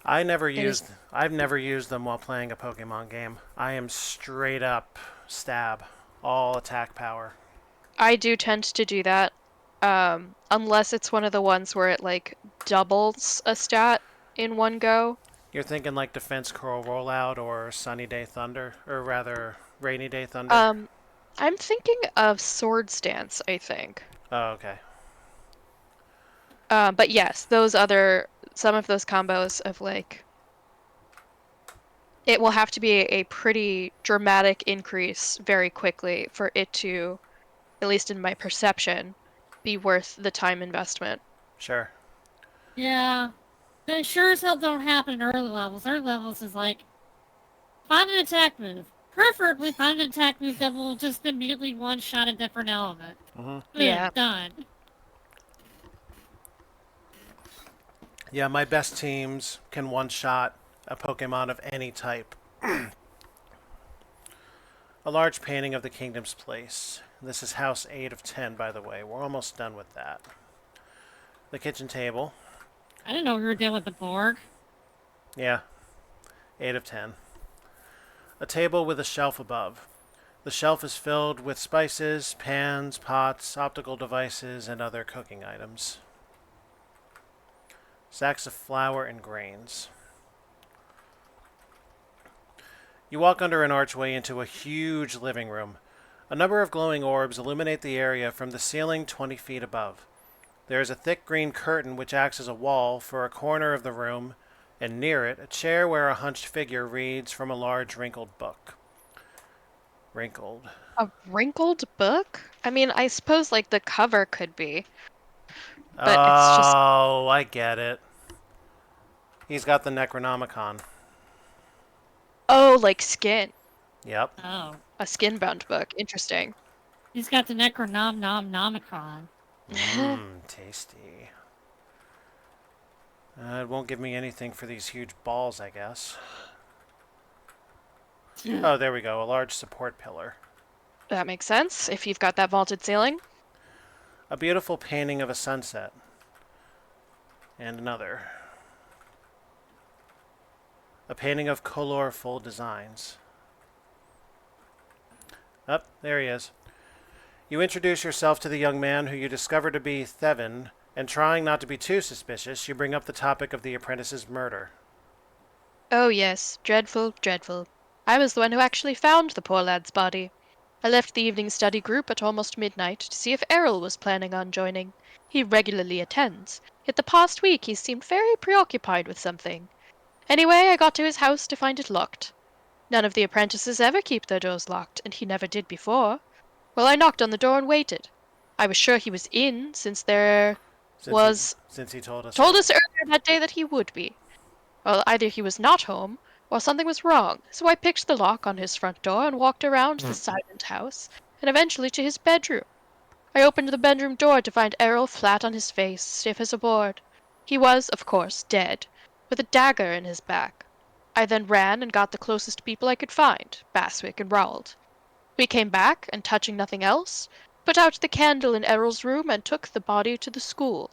I've never used them while playing a Pokemon game. I am straight up stab, all attack power. I do tend to do that, unless it's one of the ones where it like doubles a stat in one go. You're thinking like Defense Curl Rollout or Sunny Day Thunder, or rather Rainy Day Thunder? I'm thinking of Sword Stance, I think. Oh, okay. But yes, some of those combos of like, it will have to be a pretty dramatic increase very quickly for it to, at least in my perception, be worth the time investment. Sure. Yeah. They sure as hell don't happen in early levels. Early levels is like, find an attack move. Preferably find an attack move that will just immediately one-shot a different element. Yeah. Done. Yeah, my best teams can one-shot a Pokemon of any type. A large painting of the Kingdom's Place. This is House 8 of 10, by the way. We're almost done with that. The kitchen table. I didn't know we were dealing with the Borg. Yeah, 8 of 10. A table with a shelf above. The shelf is filled with spices, pans, pots, optical devices, and other cooking items. Sacks of flour and grains. You walk under an archway into a huge living room. A number of glowing orbs illuminate the area from the ceiling 20 feet above. There is a thick green curtain which acts as a wall for a corner of the room, and near it, a chair where a hunched figure reads from a large wrinkled book. Wrinkled. A wrinkled book? I mean, I suppose like the cover could be. But it's just... Oh, I get it. He's got the Necronomicon. Oh, like skin. Yep. Oh. A skin-bound book. Interesting. He's got the Necronomicon. Tasty. It won't give me anything for these huge balls, I guess. Oh, there we go. A large support pillar. That makes sense, if you've got that vaulted ceiling. A beautiful painting of a sunset. And another. A painting of colorful designs. Up, there he is. You introduce yourself to the young man who you discover to be Thevin, and trying not to be too suspicious, you bring up the topic of the apprentice's murder. Oh yes, dreadful, dreadful. I was the one who actually found the poor lad's body. I left the evening study group at almost midnight to see if Eryl was planning on joining. He regularly attends, yet the past week he seemed very preoccupied with something. Anyway, I got to his house to find it locked. None of the apprentices ever keep their doors locked, and he never did before. Well, I knocked on the door and waited. I was sure he was in, since Since he told us. told us earlier that day that he would be. Well, either he was not home, or something was wrong, so I picked the lock on his front door and walked around the silent house, and eventually to his bedroom. I opened the bedroom door to find Eryl flat on his face, stiff as a board. He was, of course, dead, with a dagger in his back. I then ran and got the closest people I could find, Baswick and Rawld. We came back, and touching nothing else, put out the candle in Errol's room and took the body to the school.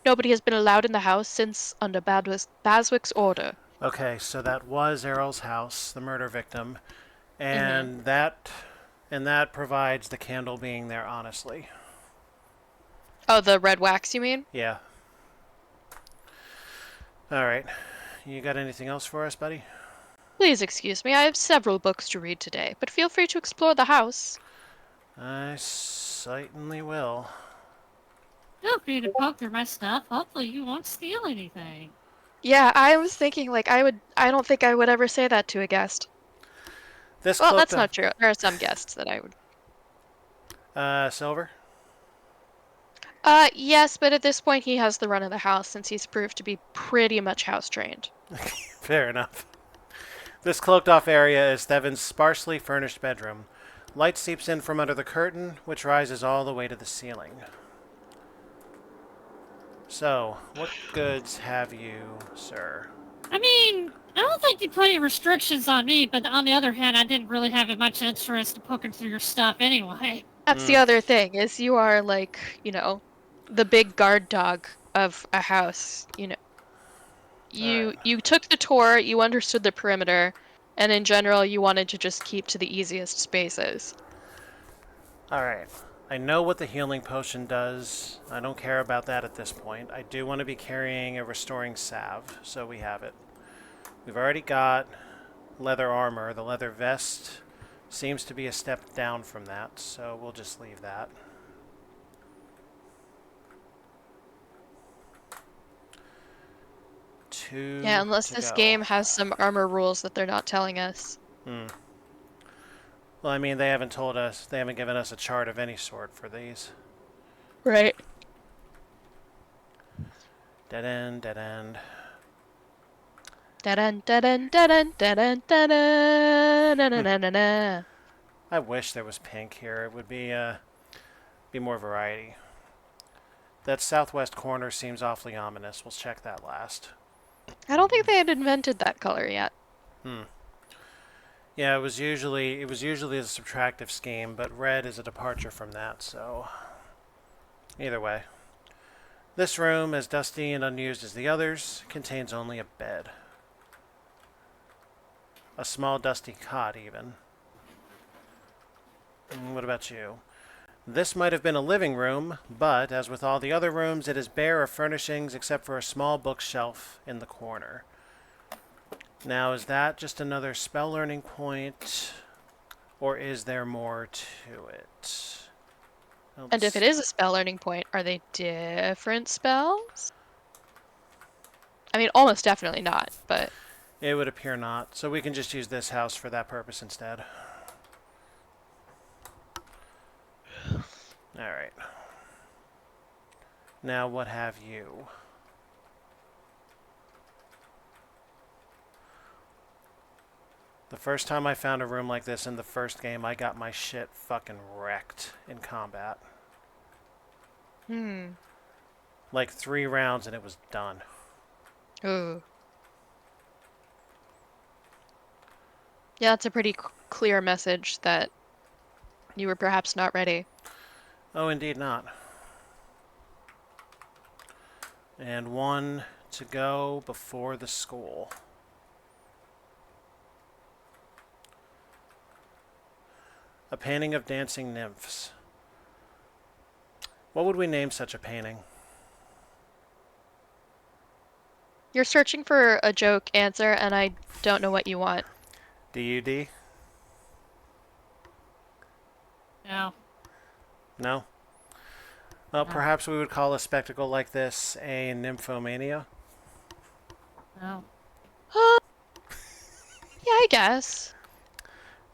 Nobody has been allowed in the house since under Baswick's order. Okay, so that was Errol's house, the murder victim, Mm-hmm. and that provides the candle being there. Honestly, Oh, the red wax, you mean? yeah. All right, you got anything else for us, buddy? Please excuse me, I have several books to read today, but feel free to explore the house. I certainly will. Feel free to poke through my stuff. Hopefully you won't steal anything. Yeah, I was thinking, like, I don't think I would ever say that to a guest. This Well, cloaked that's not true. There are some guests that I would. silver. Yes, but at this point he has the run of the house since he's proved to be pretty much house trained. Fair enough. This cloaked off area is Thevin's sparsely furnished bedroom. Light seeps in from under the curtain, which rises all the way to the ceiling. So, what goods have you, sir? I mean, I don't think you put any restrictions on me, but on the other hand, I didn't really have much interest in poking through your stuff anyway. That's the other thing, is you are like, the big guard dog of a house, Alright. You took the tour, you understood the perimeter, and in general you wanted to just keep to the easiest spaces. Alright. I know what the healing potion does. I don't care about that at this point. I do want to be carrying a restoring salve, so we have it. We've already got leather armor. The leather vest seems to be a step down from that, so we'll just leave that. Two Yeah, unless to this go. game has some armor rules that they're not telling us. Hmm. Well, I mean, they haven't told us, they haven't given us a chart of any sort for these. Right. Dead end, dead end. Da-dun, da-dun, da-dun, da-dun, da-dun, na-na-na-na-na. I wish there was pink here. It would be more variety. That southwest corner seems awfully ominous. We'll check that last. I don't think they had invented that color yet. Yeah, it was usually a subtractive scheme, but red is a departure from that, so either way. This room, as dusty and unused as the others, contains only a bed. A small dusty cot, even. What about you? This might have been a living room, but, as with all the other rooms, it is bare of furnishings except for a small bookshelf in the corner. Now, is that just another spell learning point, or is there more to it? And if it is a spell learning point, are they different spells? I mean, almost definitely not, but... It would appear not, so we can just use this house for that purpose instead. Alright. Now, what have you? The first time I found a room like this in the first game, I got my shit fucking wrecked in combat. Like 3 rounds and it was done. Ooh. Yeah, that's a pretty clear message that you were perhaps not ready. Oh, indeed not. And 1 to go before the school. A painting of dancing nymphs. What would we name such a painting? You're searching for a joke answer, and I don't know what you want. DUD? No. No? Well, perhaps we would call a spectacle like this a nymphomania. No. Yeah, I guess.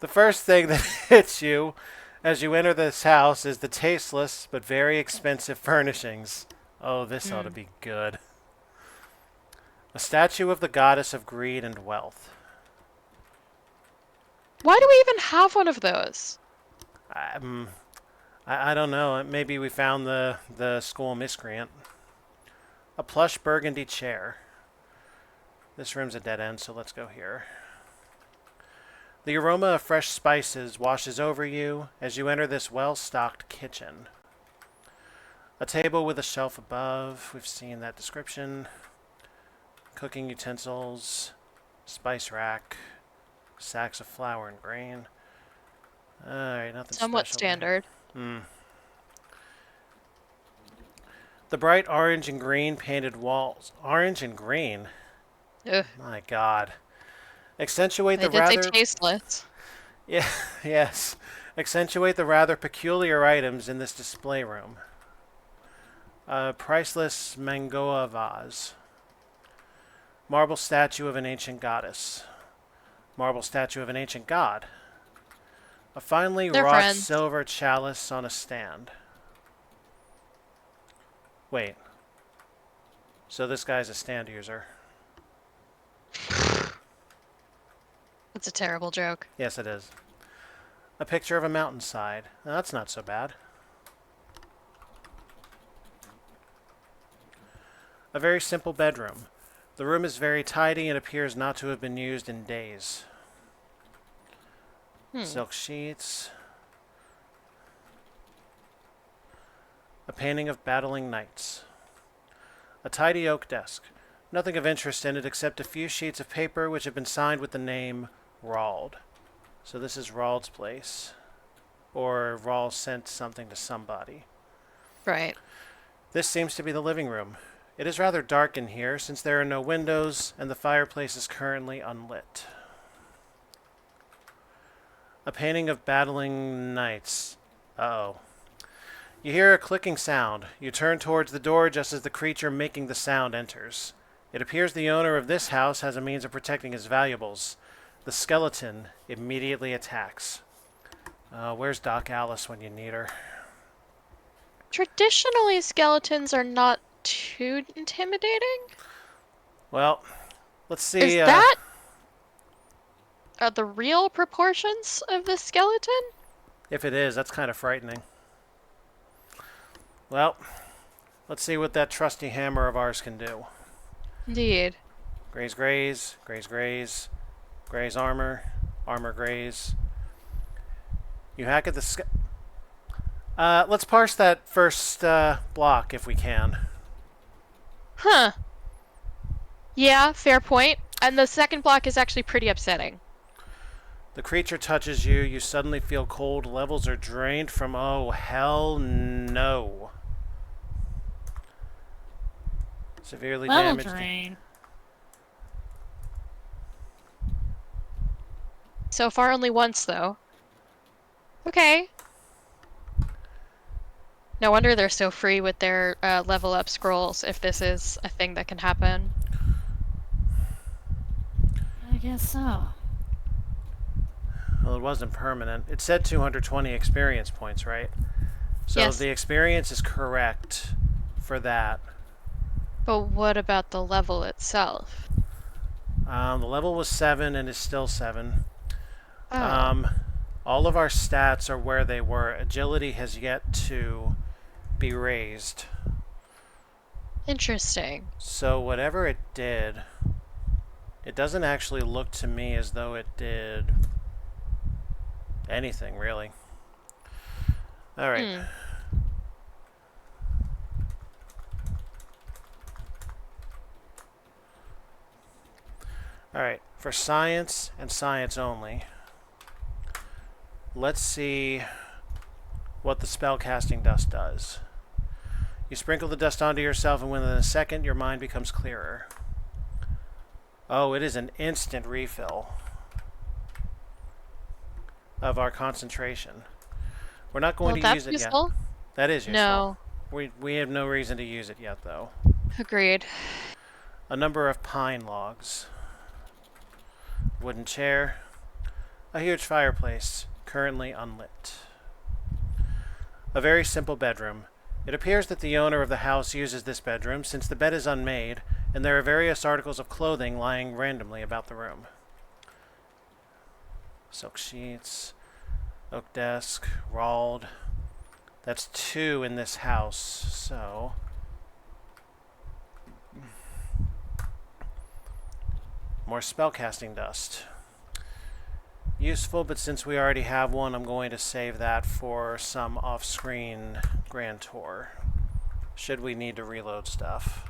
The first thing that hits you as you enter this house is the tasteless but very expensive furnishings. Oh, this ought to be good. A statue of the goddess of greed and wealth. Why do we even have one of those? I don't know. Maybe we found the school miscreant. A plush burgundy chair. This room's a dead end, so let's go here. The aroma of fresh spices washes over you as you enter this well-stocked kitchen. A table with a shelf above. We've seen that description. Cooking utensils. Spice rack. Sacks of flour and grain. Alright, nothing Somewhat special standard. there. The bright orange and green painted walls. Orange and green? Ugh. My god. Accentuate They the did say rather... tasteless. Yeah, yes. Accentuate the rather peculiar items in this display room. A priceless Mangoa vase. Marble statue of an ancient goddess. Marble statue of an ancient god. A finely They're wrought friends. silver chalice on a stand. Wait. So this guy's a stand user. That's a terrible joke. Yes, it is. A picture of a mountainside. Now, that's not so bad. A very simple bedroom. The room is very tidy and appears not to have been used in days. Silk sheets. A painting of battling knights. A tidy oak desk. Nothing of interest in it except a few sheets of paper which have been signed with the name Rawld. So this is Rawld's place. Or Rawld sent something to somebody. Right. This seems to be the living room. It is rather dark in here since there are no windows and the fireplace is currently unlit. A painting of battling knights. Uh-oh. You hear a clicking sound. You turn towards the door just as the creature making the sound enters. It appears the owner of this house has a means of protecting his valuables. The skeleton immediately attacks. Where's Doc Alice when you need her? Traditionally, skeletons are not too intimidating. Well, let's see. Is that the real proportions of the skeleton? If it is, that's kind of frightening. Well, let's see what that trusty hammer of ours can do. Indeed. Graze, graze, graze, graze, graze armor, armor graze. You hack at the let's parse that first block if we can. Huh. Yeah, fair point. And the second block is actually pretty upsetting. The creature touches you. You suddenly feel cold. Levels are drained from... Oh, hell no. Severely Level damaged. drain. So far, only once, though. Okay. No wonder they're so free with their level up scrolls, if this is a thing that can happen. I guess so. Well, it wasn't permanent. It said 220 experience points, right? So Yes. the experience is correct for that. But what about the level itself? The level was 7 and is still 7. Oh. All of our stats are where they were. Agility has yet to be raised. Interesting. So whatever it did, it doesn't actually look to me as though it did anything, really. All right. All right. For science and science only, let's see what the spellcasting dust does. You sprinkle the dust onto yourself, and within a second, your mind becomes clearer. Oh, it is an instant refill of our concentration. We're not going to use it useful? yet. That is useful. No. We have no reason to use it yet, though. Agreed. A number of pine logs. Wooden chair. A huge fireplace, currently unlit. A very simple bedroom. It appears that the owner of the house uses this bedroom since the bed is unmade and there are various articles of clothing lying randomly about the room. Silk sheets, oak desk, Rald. That's 2 in this house, so... More spellcasting dust. Useful, but since we already have one, I'm going to save that for some off-screen grand tour, should we need to reload stuff.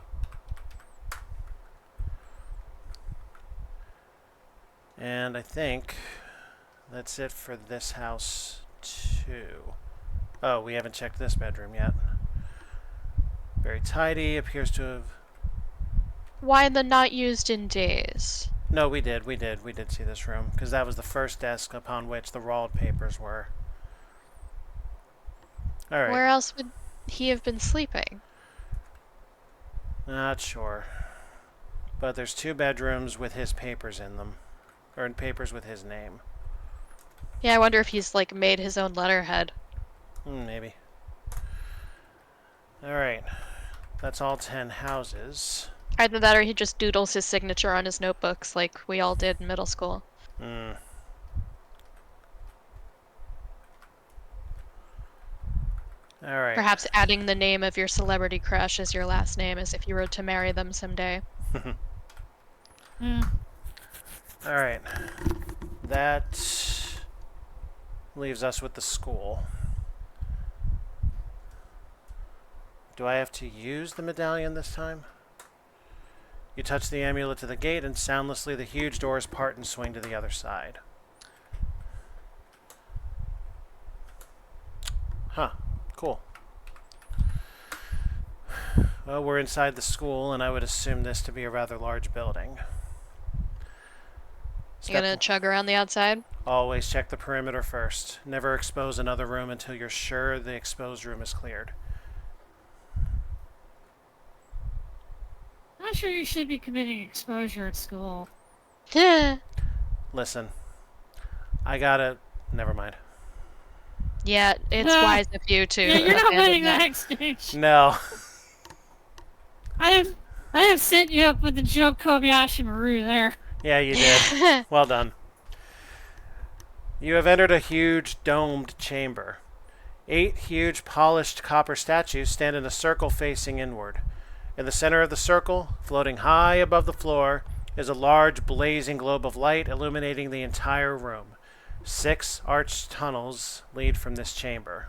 And I think that's it for this house, too. Oh, we haven't checked this bedroom yet. Very tidy, appears to have... Why the not used in days? No, we did see this room, because that was the first desk upon which the Rald papers were. Alright. Where else would he have been sleeping? Not sure. But there's 2 bedrooms with his papers in them. Or in papers with his name. Yeah, I wonder if he's, like, made his own letterhead. Maybe. Alright. That's all 10 houses. Either that or he just doodles his signature on his notebooks like we all did in middle school. Alright. Perhaps adding the name of your celebrity crush as your last name as if you were to marry them someday. Alright. That leaves us with the school. Do I have to use the medallion this time? You touch the amulet to the gate, and soundlessly the huge doors part and swing to the other side. Huh. Cool. Well, we're inside the school, and I would assume this to be a rather large building. You gonna chug around the outside? Always check the perimeter first. Never expose another room until you're sure the exposed room is cleared. I'm not sure you should be committing exposure at school. Listen. I gotta... Never mind. Yeah, it's wise of you to Yeah, you're not abandon letting that. the exchange. No. I have set you up with the joke Kobayashi Maru there. Yeah, you did. Well done. You have entered a huge domed chamber. 8 huge polished copper statues stand in a circle facing inward. In the center of the circle, floating high above the floor, is a large blazing globe of light illuminating the entire room. 6 arched tunnels lead from this chamber.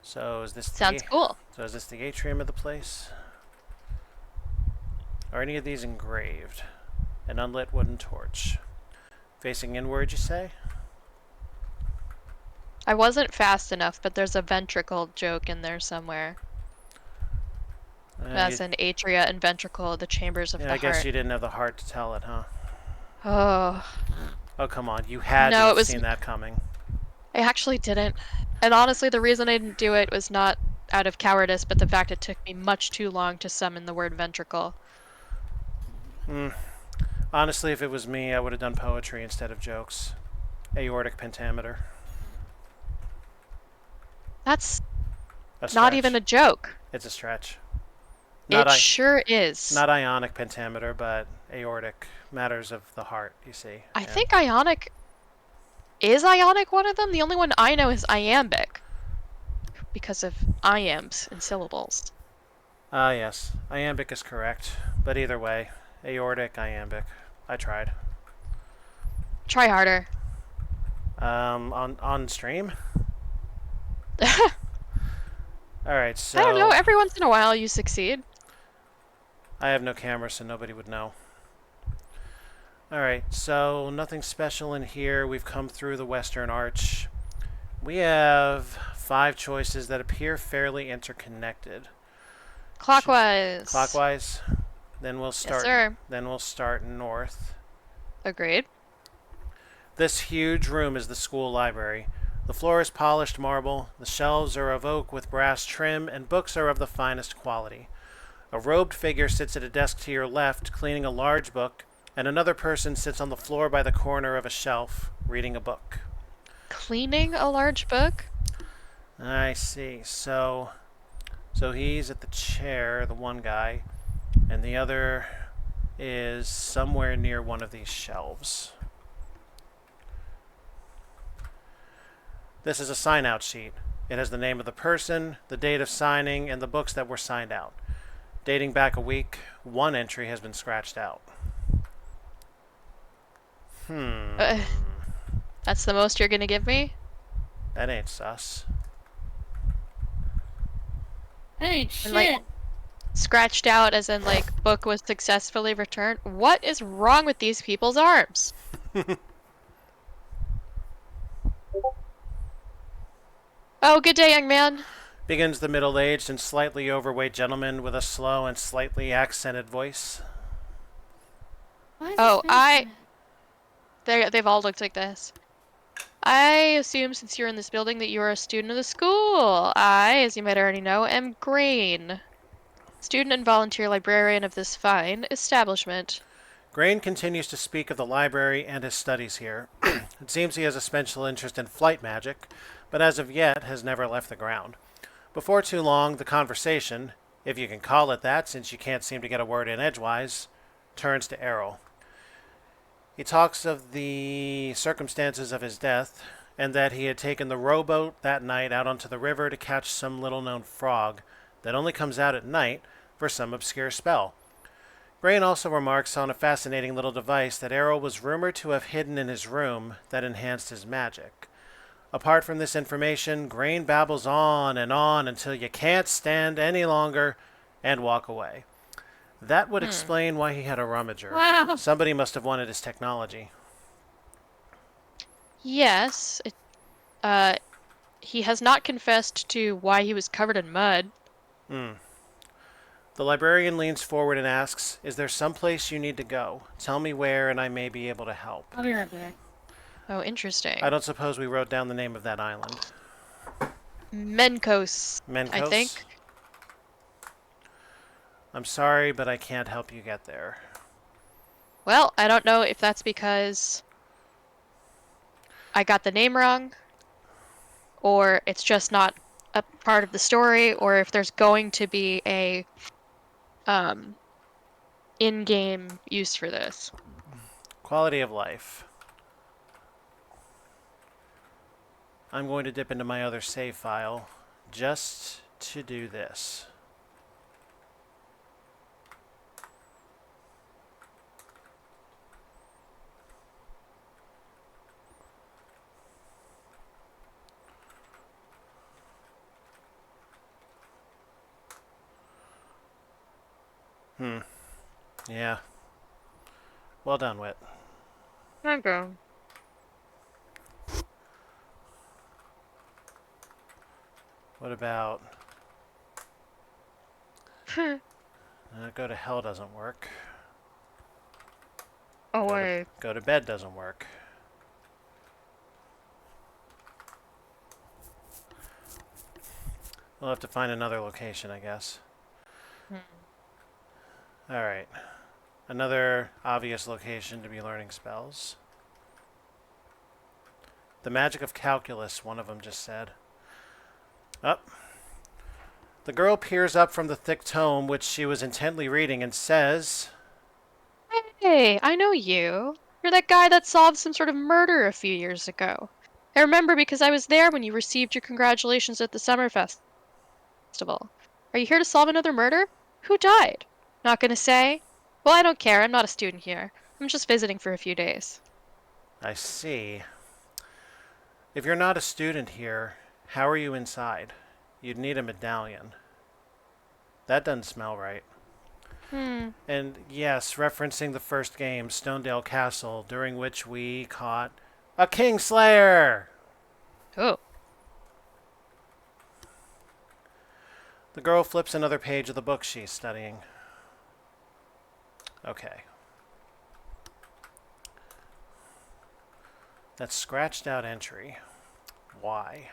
So is this Sounds cool. So is this the atrium of the place? Are any of these engraved? An unlit wooden torch. Facing inward, you say? I wasn't fast enough, but there's a ventricle joke in there somewhere. That's an atria and ventricle, the chambers of the heart. I guess you didn't have the heart to tell it, huh? Oh. Oh, come on. You had to have seen that coming. I actually didn't. And honestly, the reason I didn't do it was not out of cowardice, but the fact it took me much too long to summon the word ventricle. Honestly, if it was me, I would have done poetry instead of jokes. Aortic pentameter. That's not even a joke. It's a stretch. It sure is. Not ionic pentameter, but aortic. Matters of the heart, you see. I think ionic... Is ionic one of them? The only one I know is iambic. Because of iambs in syllables. Ah, yes. Iambic is correct. But either way, aortic, iambic. I tried. Try harder. On stream? Alright, so... I don't know, every once in a while you succeed. I have no camera, so nobody would know. Alright, so nothing special in here. We've come through the Western Arch. We have 5 choices that appear fairly interconnected. Clockwise. Clockwise? Then we'll start. Yes, sir. Then we'll start north. Agreed. This huge room is the school library. The floor is polished marble, the shelves are of oak with brass trim, and books are of the finest quality. A robed figure sits at a desk to your left, cleaning a large book, and another person sits on the floor by the corner of a shelf, reading a book. Cleaning a large book? I see. So he's at the chair, the one guy. And the other is somewhere near one of these shelves. This is a sign-out sheet. It has the name of the person, the date of signing, and the books that were signed out. Dating back a week, one entry has been scratched out. Uh, that's the most you're gonna give me? That ain't sus. Hey, And like shit! scratched out as in like book was successfully returned. What is wrong with these people's arms? Oh, good day, young man. Begins the middle-aged and slightly overweight gentleman with a slow and slightly accented voice. Why is his Oh, face they've all looked like this. I assume since you're in this building that you are a student of the school. I, as you might already know, am Green, student and volunteer librarian of this fine establishment. Grain continues to speak of the library and his studies here. It seems he has a special interest in flight magic, but as of yet has never left the ground. Before too long, the conversation, if you can call it that since you can't seem to get a word in edgewise, turns to Eryl. He talks of the circumstances of his death, and that he had taken the rowboat that night out onto the river to catch some little-known frog that only comes out at night for some obscure spell. Grain also remarks on a fascinating little device that Eryl was rumored to have hidden in his room that enhanced his magic. Apart from this information, Grain babbles on and on until you can't stand any longer and walk away. That would explain why he had a rummager. Wow. Somebody must have wanted his technology. Yes, he has not confessed to why he was covered in mud. The librarian leans forward and asks, "Is there some place you need to go? Tell me where and I may be able to help." I'll be right back. Oh, interesting. I don't suppose we wrote down the name of that island. Menkos, I Menkos? think. I'm sorry, but I can't help you get there. Well, I don't know if that's because I got the name wrong, or it's just not a part of the story, or if there's going to be a in-game use for this. Quality of life. I'm going to dip into my other save file just to do this. Yeah. Well done, Wit. Okay. What about... go to hell doesn't work. Oh, wait. Go to bed doesn't work. We'll have to find another location, I guess. Alright. Another obvious location to be learning spells. The magic of calculus, one of them just said. Up. The girl peers up from the thick tome which she was intently reading and says, Hey, I know you. You're that guy that solved some sort of murder a few years ago. I remember because I was there when you received your congratulations at the summer festival. Are you here to solve another murder? Who died? Not gonna say? Well, I don't care. I'm not a student here. I'm just visiting for a few days. I see. If you're not a student here, how are you inside? You'd need a medallion. That doesn't smell right. And yes, referencing the first game, Stonedale Castle, during which we caught a Kingslayer! Oh. The girl flips another page of the book she's studying. Okay. That scratched out entry. Why?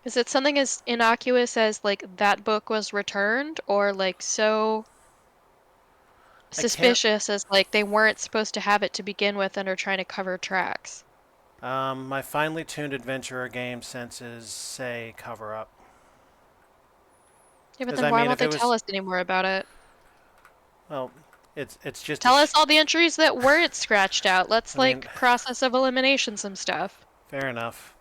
Is it something as innocuous as, like, that book was returned? Or, like, so suspicious as, like, they weren't supposed to have it to begin with and are trying to cover tracks? My finely tuned adventurer game senses say cover up. Yeah, but Because then I why mean, won't if they it tell was, us any more about it? well, it's just Tell us all the entries that weren't scratched out. Let's, I mean, like, process of elimination some stuff. fair enough.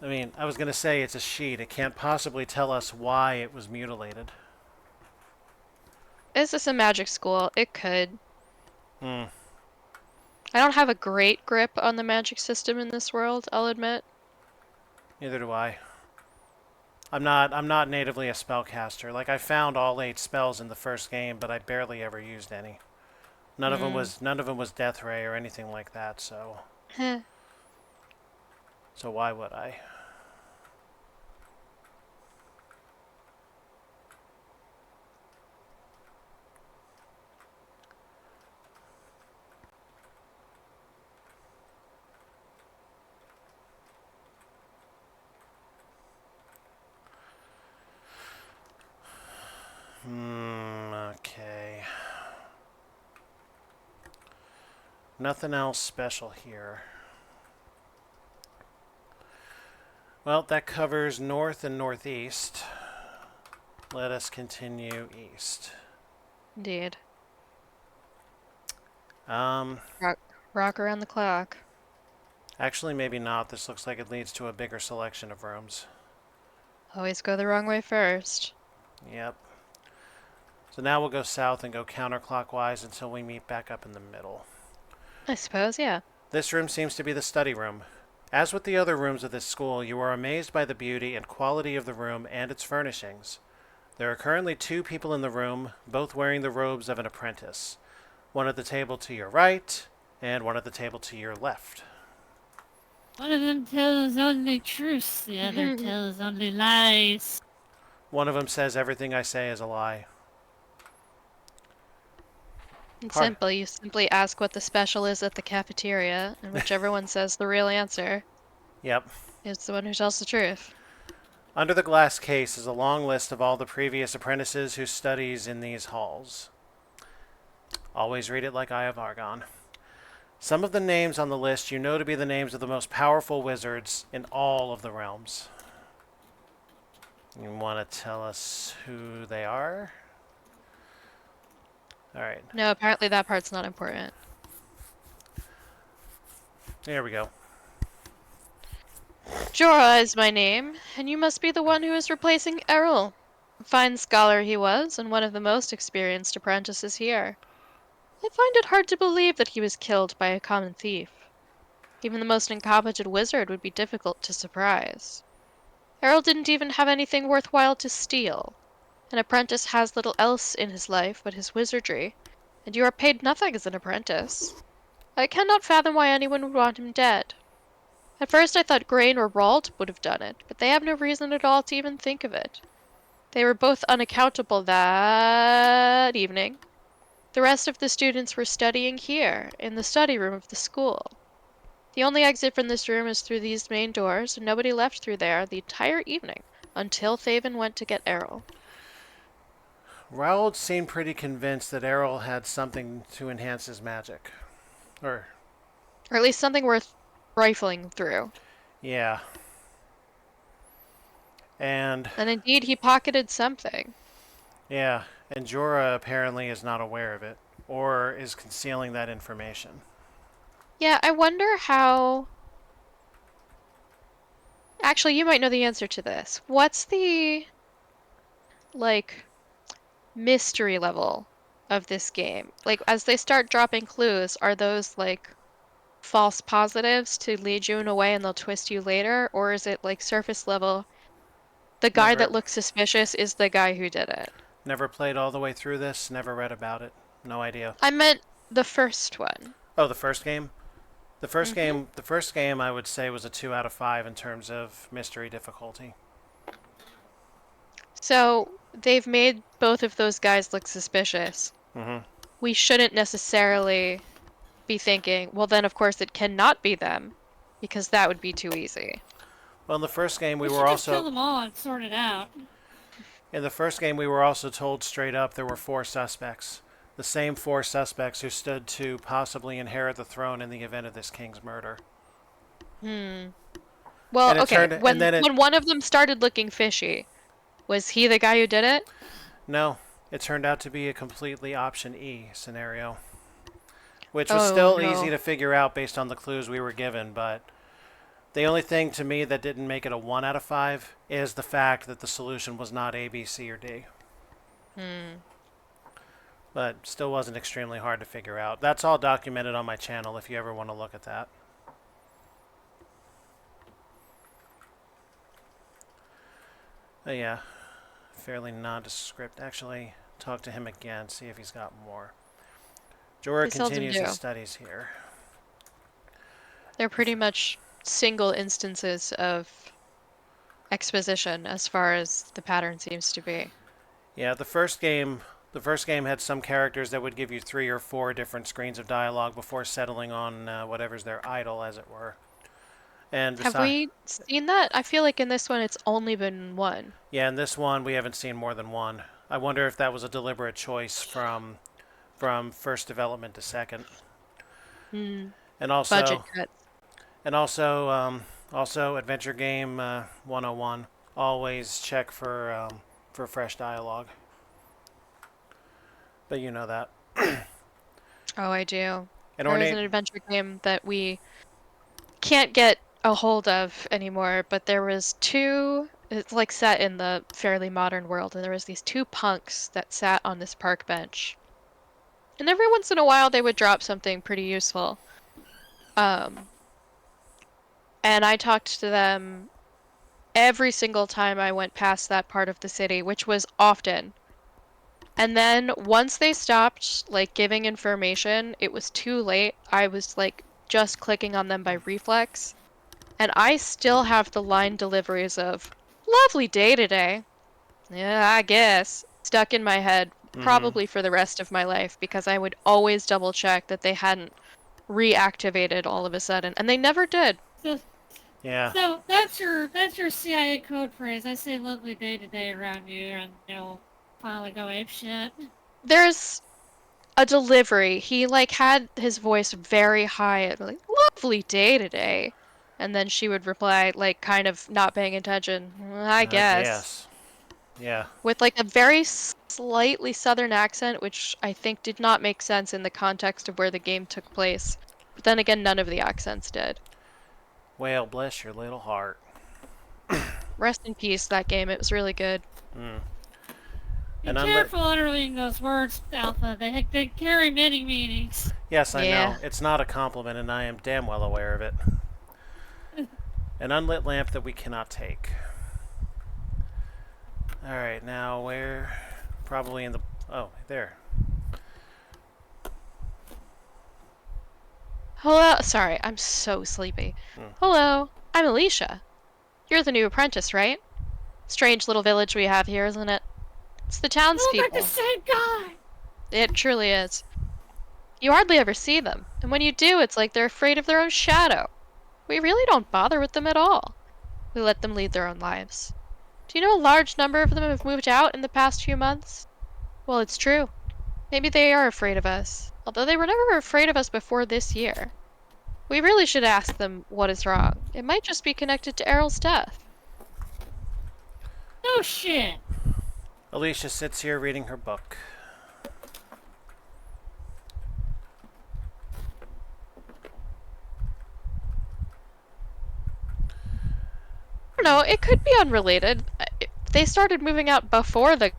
I mean, I was gonna say it's a sheet. It can't possibly tell us why it was mutilated. Is this a magic school? It could. Hmm. I don't have a great grip on the magic system in this world, I'll admit. Neither do I. I'm not natively a spellcaster. Like I found all 8 spells in the first game, but I barely ever used any. None of them was death ray or anything like that, Heh. so why would I? Okay. Nothing else special here. Well, that covers north and northeast. Let us continue east. Indeed. Um, Rock around the clock. Actually, maybe not. This looks like it leads to a bigger selection of rooms. Always go the wrong way first. Yep. So now we'll go south and go counterclockwise until we meet back up in the middle. I suppose, yeah. This room seems to be the study room. As with the other rooms of this school, you are amazed by the beauty and quality of the room and its furnishings. There are currently 2 people in the room, both wearing the robes of an apprentice. One at the table to your right, and one at the table to your left. One of them tells only truths, the other tells only lies. One of them says everything I say is a lie. It's simple. You simply ask what the special is at the cafeteria, and whichever one says the real answer Yep. is the one who tells the truth. Under the glass case is a long list of all the previous apprentices who studies in these halls. Always read it like Eye of Argon. Some of the names on the list you know to be the names of the most powerful wizards in all of the realms. You want to tell us who they are? Alright, No, apparently that part's not important. there we go. Jorah is my name, and you must be the one who is replacing Eryl. A fine scholar he was, and one of the most experienced apprentices here. I find it hard to believe that he was killed by a common thief. Even the most incompetent wizard would be difficult to surprise. Eryl didn't even have anything worthwhile to steal. An apprentice has little else in his life but his wizardry, and you are paid nothing as an apprentice. I cannot fathom why anyone would want him dead. At first I thought Grain or Ralt would have done it, but they have no reason at all to even think of it. They were both unaccountable that evening. The rest of the students were studying here, in the study room of the school. The only exit from this room is through these main doors, and nobody left through there the entire evening, until Thaven went to get Eryl. Raoul seemed pretty convinced that Eryl had something to enhance his magic. Or, Or at least something worth rifling through. yeah. And, And indeed, he pocketed something. yeah, and Jorah apparently is not aware of it, or is concealing that information. Yeah, I wonder how... Actually, you might know the answer to this. What's the, like, mystery level of this game? Like, as they start dropping clues, are those, like, false positives to lead you in a way and they'll twist you later? Or is it, like, surface level? The guy that Never, looks suspicious is the guy who did it. never played all the way through this, never read about it. No idea. I meant the first one. Oh, the first game? The first Mm-hmm. game, the first game I would say was a 2 out of 5 in terms of mystery difficulty. So, they've made both of those guys look suspicious. Mm-hmm. We shouldn't necessarily be thinking, well, then of course it cannot be them, because that would be too easy. Well, in the first game We should just kill them all and sort it out. in the first game we were also told straight up there were 4 suspects. The same 4 suspects who stood to possibly inherit the throne in the event of this king's murder. Well, And it okay, turned- and then it- when one of them started looking fishy, Was he the guy who did it? No, it turned out to be a completely option E scenario, which was Oh still easy no. to figure out based on the clues we were given, but the only thing to me that didn't make it a 1 out of 5 is the fact that the solution was not A, B, C, or D. Hmm. But still wasn't extremely hard to figure out. That's all documented on my channel if you ever want to look at that. But yeah, fairly nondescript. Actually, talk to him again, see if he's got more. Jorah They seldom continues his do. studies here. They're pretty much single instances of exposition as far as the pattern seems to be. Yeah, the first game had some characters that would give you 3 or 4 different screens of dialogue before settling on whatever's their idol, as it were. And Have besides, we seen that? I feel like in this one it's only been one. yeah, in this one we haven't seen more than one. I wonder if that was a deliberate choice from first development to second, Hmm. and Budget also cuts. and also also adventure game 101. Always check for fresh dialogue. But you know that. Oh, I do. And There is an ornate. adventure game that we can't get a hold of anymore, but there was two, it's like set in the fairly modern world, and there was these two punks that sat on this park bench. And every once in a while they would drop something pretty useful. Um, and I talked to them every single time I went past that part of the city, which was often. And then once they stopped like giving information, it was too late. I was like just clicking on them by reflex. And I still have the line deliveries of lovely day today. Yeah, I guess. Stuck in my head Mm-hmm. probably for the rest of my life because I would always double check that they hadn't reactivated all of a sudden. And they never did. So, Yeah. so that's your CIA code phrase. I say lovely day to day around you, and they'll finally go ape shit. There's a delivery. He like had his voice very high and like lovely day today. And then she would reply like kind of not paying attention. I I guess. guess. Yeah. With like a very slightly southern accent, which I think did not make sense in the context of where the game took place. But then again, none of the accents did. Well, bless your little heart. Rest in peace, that game. It was really good. Mm. Be And unlit. careful uttering those words, Alpha. They carry many meanings. Yes, I Yeah. know. It's not a compliment, and I am damn well aware of it. An unlit lamp that we cannot take. Alright, now where? Probably in the. Oh, there. Hello. Sorry, I'm so sleepy. Mm. Hello. I'm Alicia. You're the new apprentice, right? Strange little village we have here, isn't it? It's the Oh, like the townspeople. same guy. It truly is. You hardly ever see them, and when you do, it's like they're afraid of their own shadow. We really don't bother with them at all. We let them lead their own lives. Do you know a large number of them have moved out in the past few months? Well, it's true. Maybe they are afraid of us, although they were never afraid of us before this year. We really should ask them what is wrong. It might just be connected to Eryl's death. No shit. Alicia sits here reading her book. I don't know, it could be unrelated. They started moving out before the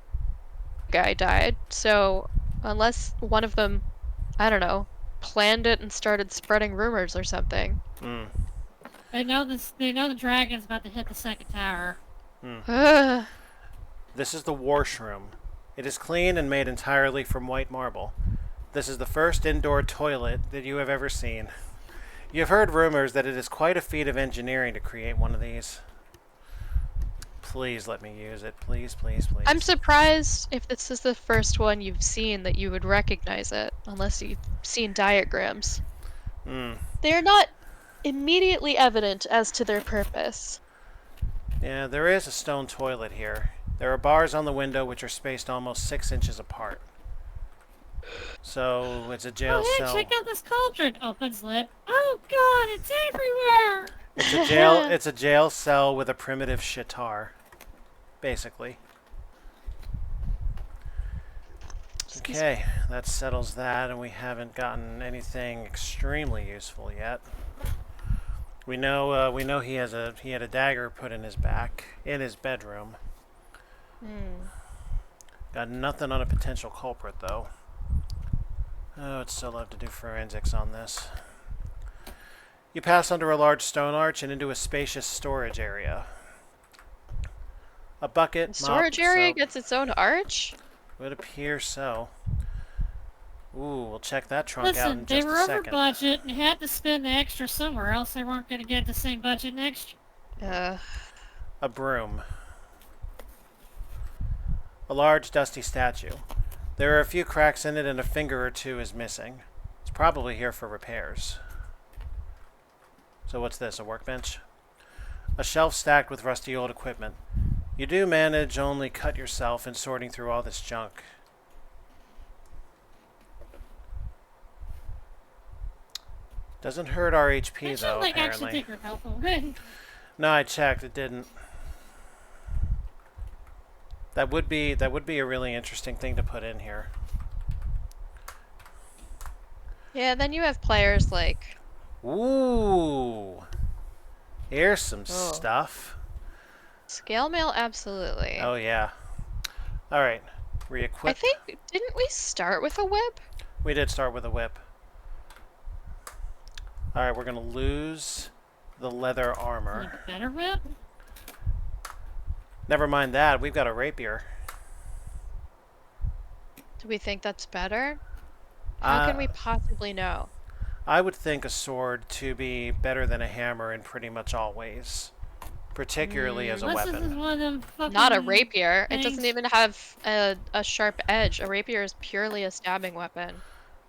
guy died, so unless one of them, I don't know, planned it and started spreading rumors or something. Mm. They know this. They know the dragon's about to hit the second tower. Ugh. This is the washroom. It is clean and made entirely from white marble. This is the first indoor toilet that you have ever seen. You have heard rumors that it is quite a feat of engineering to create one of these. Please let me use it. Please, please, please. I'm surprised if this is the first one you've seen that you would recognize it, unless you've seen diagrams. Mm. They are not immediately evident as to their purpose. Yeah, there is a stone toilet here. There are bars on the window which are spaced almost 6 inches apart. So it's a jail Oh, hey, cell. check out this cauldron. Opens lip. Oh god, it's everywhere. It's a jail. It's a jail cell with a primitive shitar, basically. Okay, that settles that, and we haven't gotten anything extremely useful yet. We know he had a dagger put in his back in his bedroom. Got nothing on a potential culprit though. Oh, I'd still love to do forensics on this. You pass under a large stone arch and into a spacious storage area. A bucket, The mop, storage area soap. gets its own arch? Would appear so. Ooh, we'll check that trunk out in Listen, they just were a over second. budget and had to spend the extra somewhere, else they weren't going to get the same budget next year. A broom. A large, dusty statue. There are a few cracks in it and a finger or two is missing. It's probably here for repairs. So what's this, a workbench? A shelf stacked with rusty old equipment. You do manage only cut yourself in sorting through all this junk. Doesn't hurt our HP though, Like actually apparently. take her health away. No, I checked, it didn't. That would be a really interesting thing to put in here. Yeah, then you have players like... Ooh. Here's some stuff. Scale mail, absolutely. Oh yeah. Alright. Re-equip. I think, didn't we start with a whip? We did start with a whip. Alright, we're gonna lose the leather armor. A better whip? Never mind that, we've got a rapier. Do we think that's better? How can we possibly know? I would think a sword to be better than a hammer in pretty much all ways. Particularly as a Unless this is weapon. one of them fucking Not a rapier. It things. doesn't even have a sharp edge. A rapier is purely a stabbing weapon.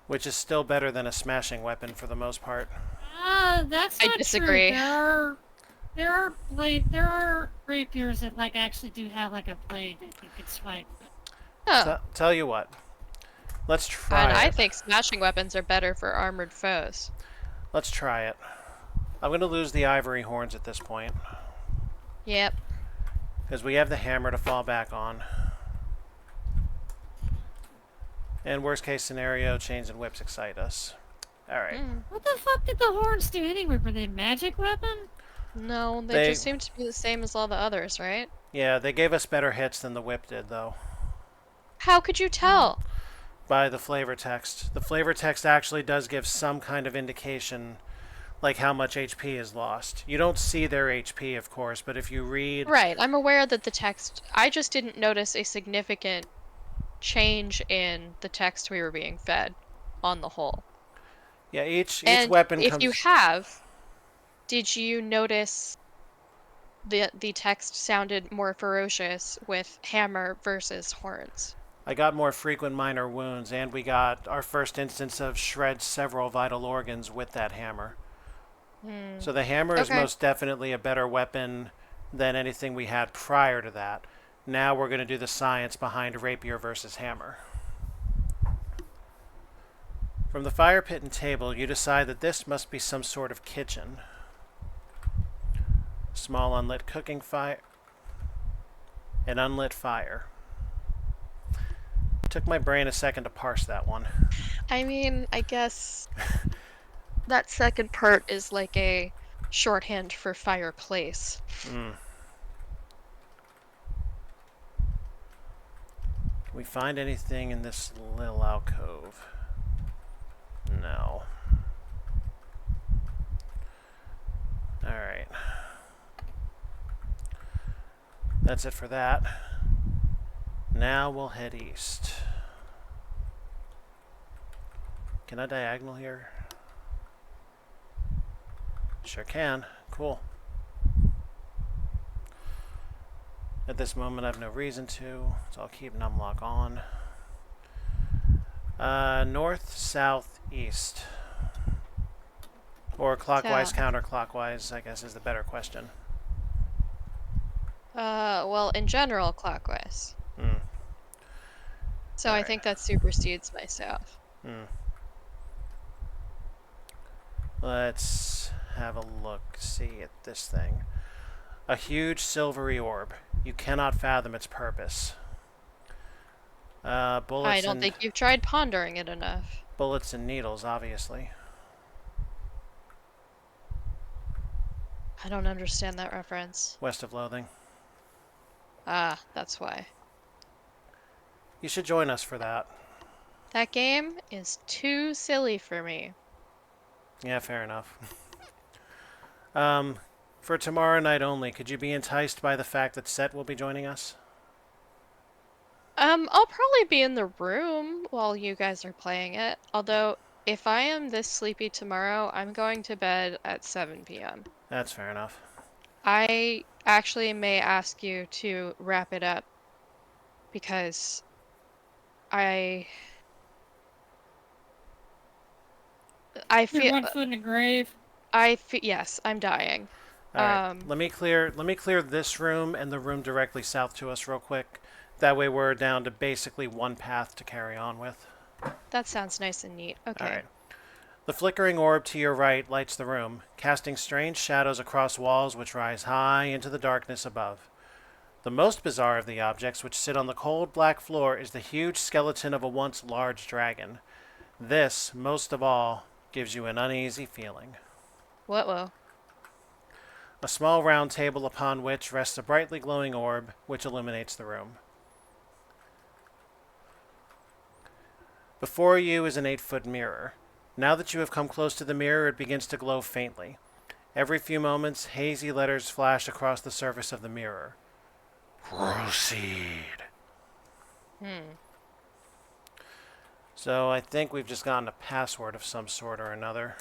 Which is still better than a smashing weapon for the most part. That's I not disagree. True. There are rapiers that like actually do have like a blade that you can swipe. Oh. Tell you what. Let's try And I it. think smashing weapons are better for armored foes. Let's try it. I'm going to lose the ivory horns at this point. Yep. Because we have the hammer to fall back on. And worst case scenario, chains and whips excite us. Alright. What the fuck did the horns do anyway? Were they a magic weapon? No, they just seem to be the same as all the others, right? Yeah, they gave us better hits than the whip did, though. How could you tell? By the flavor text. The flavor text actually does give some kind of indication, like how much HP is lost. You don't see their HP, of course, but if you read... Right, I'm aware that the text... I just didn't notice a significant change in the text we were being fed, on the whole. Yeah, each And weapon if comes... you have, did you notice the text sounded more ferocious with hammer versus horns? I got more frequent minor wounds, and we got our first instance of shred several vital organs with that hammer. So the hammer is most definitely a better weapon than anything we had prior to that. Now we're going to do the science behind rapier versus hammer. From the fire pit and table, you decide that this must be some sort of kitchen. Small unlit cooking fire. An unlit fire. Took my brain a second to parse that one. I mean, I guess that second part is like a shorthand for fireplace. We find anything in this little alcove? No. Alright. That's it for that. Now we'll head east. Can I diagonal here? Sure can. Cool. At this moment I have no reason to, so I'll keep numlock on. North, south, east. Or clockwise, counterclockwise, I guess is the better question. Well, in general, clockwise. So I think that supersedes my south. Let's have a look-see at this thing. A huge silvery orb. You cannot fathom its purpose. I Bullets don't and think you've tried pondering it enough. bullets and needles, obviously. I don't understand that reference. West of Loathing. Ah, that's why. You should join us for that. That game is too silly for me. Yeah, fair enough. um, for tomorrow night only, could you be enticed by the fact that Set will be joining us? I'll probably be in the room while you guys are playing it. Although, if I am this sleepy tomorrow, I'm going to bed at 7 p.m. That's fair enough. I actually may ask you to wrap it up because I I You're feel one foot in the grave. yes, I'm dying. All right, Um, let me clear this room and the room directly south to us real quick. That way we're down to basically one path to carry on with. that sounds nice and neat. All Okay. right. The flickering orb to your right lights the room, casting strange shadows across walls which rise high into the darkness above. The most bizarre of the objects which sit on the cold black floor is the huge skeleton of a once large dragon. This, most of all, gives you an uneasy feeling. Whoa. A small round table upon which rests a brightly glowing orb which illuminates the room. Before you is an 8-foot mirror. Now that you have come close to the mirror, it begins to glow faintly. Every few moments, hazy letters flash across the surface of the mirror. Proceed. So I think we've just gotten a password of some sort or another.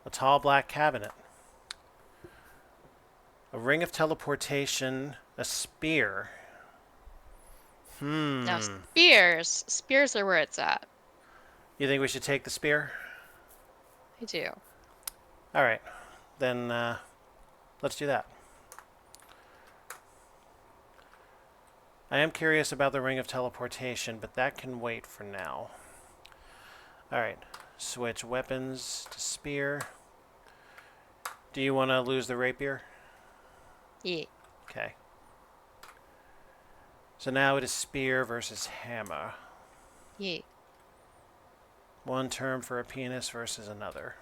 A tall black cabinet. A ring of teleportation. A spear. Now spears are where it's at. You think we should take the spear? I do. All right. Then let's do that. I am curious about the ring of teleportation, but that can wait for now. All right. Switch weapons to spear. Do you want to lose the rapier? Yeah. Okay. So now it is spear versus hammer. Yeah. One term for a penis versus another.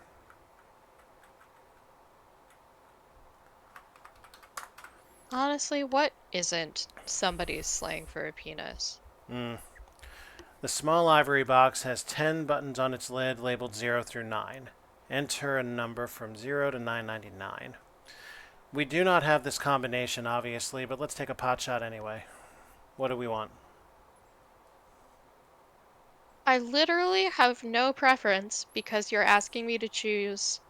Honestly, what isn't somebody's slang for a penis? The small ivory box has 10 buttons on its lid labeled 0 through 9. Enter a number from 0 to 999. We do not have this combination, obviously, but let's take a pot shot anyway. What do we want? I literally have no preference because you're asking me to choose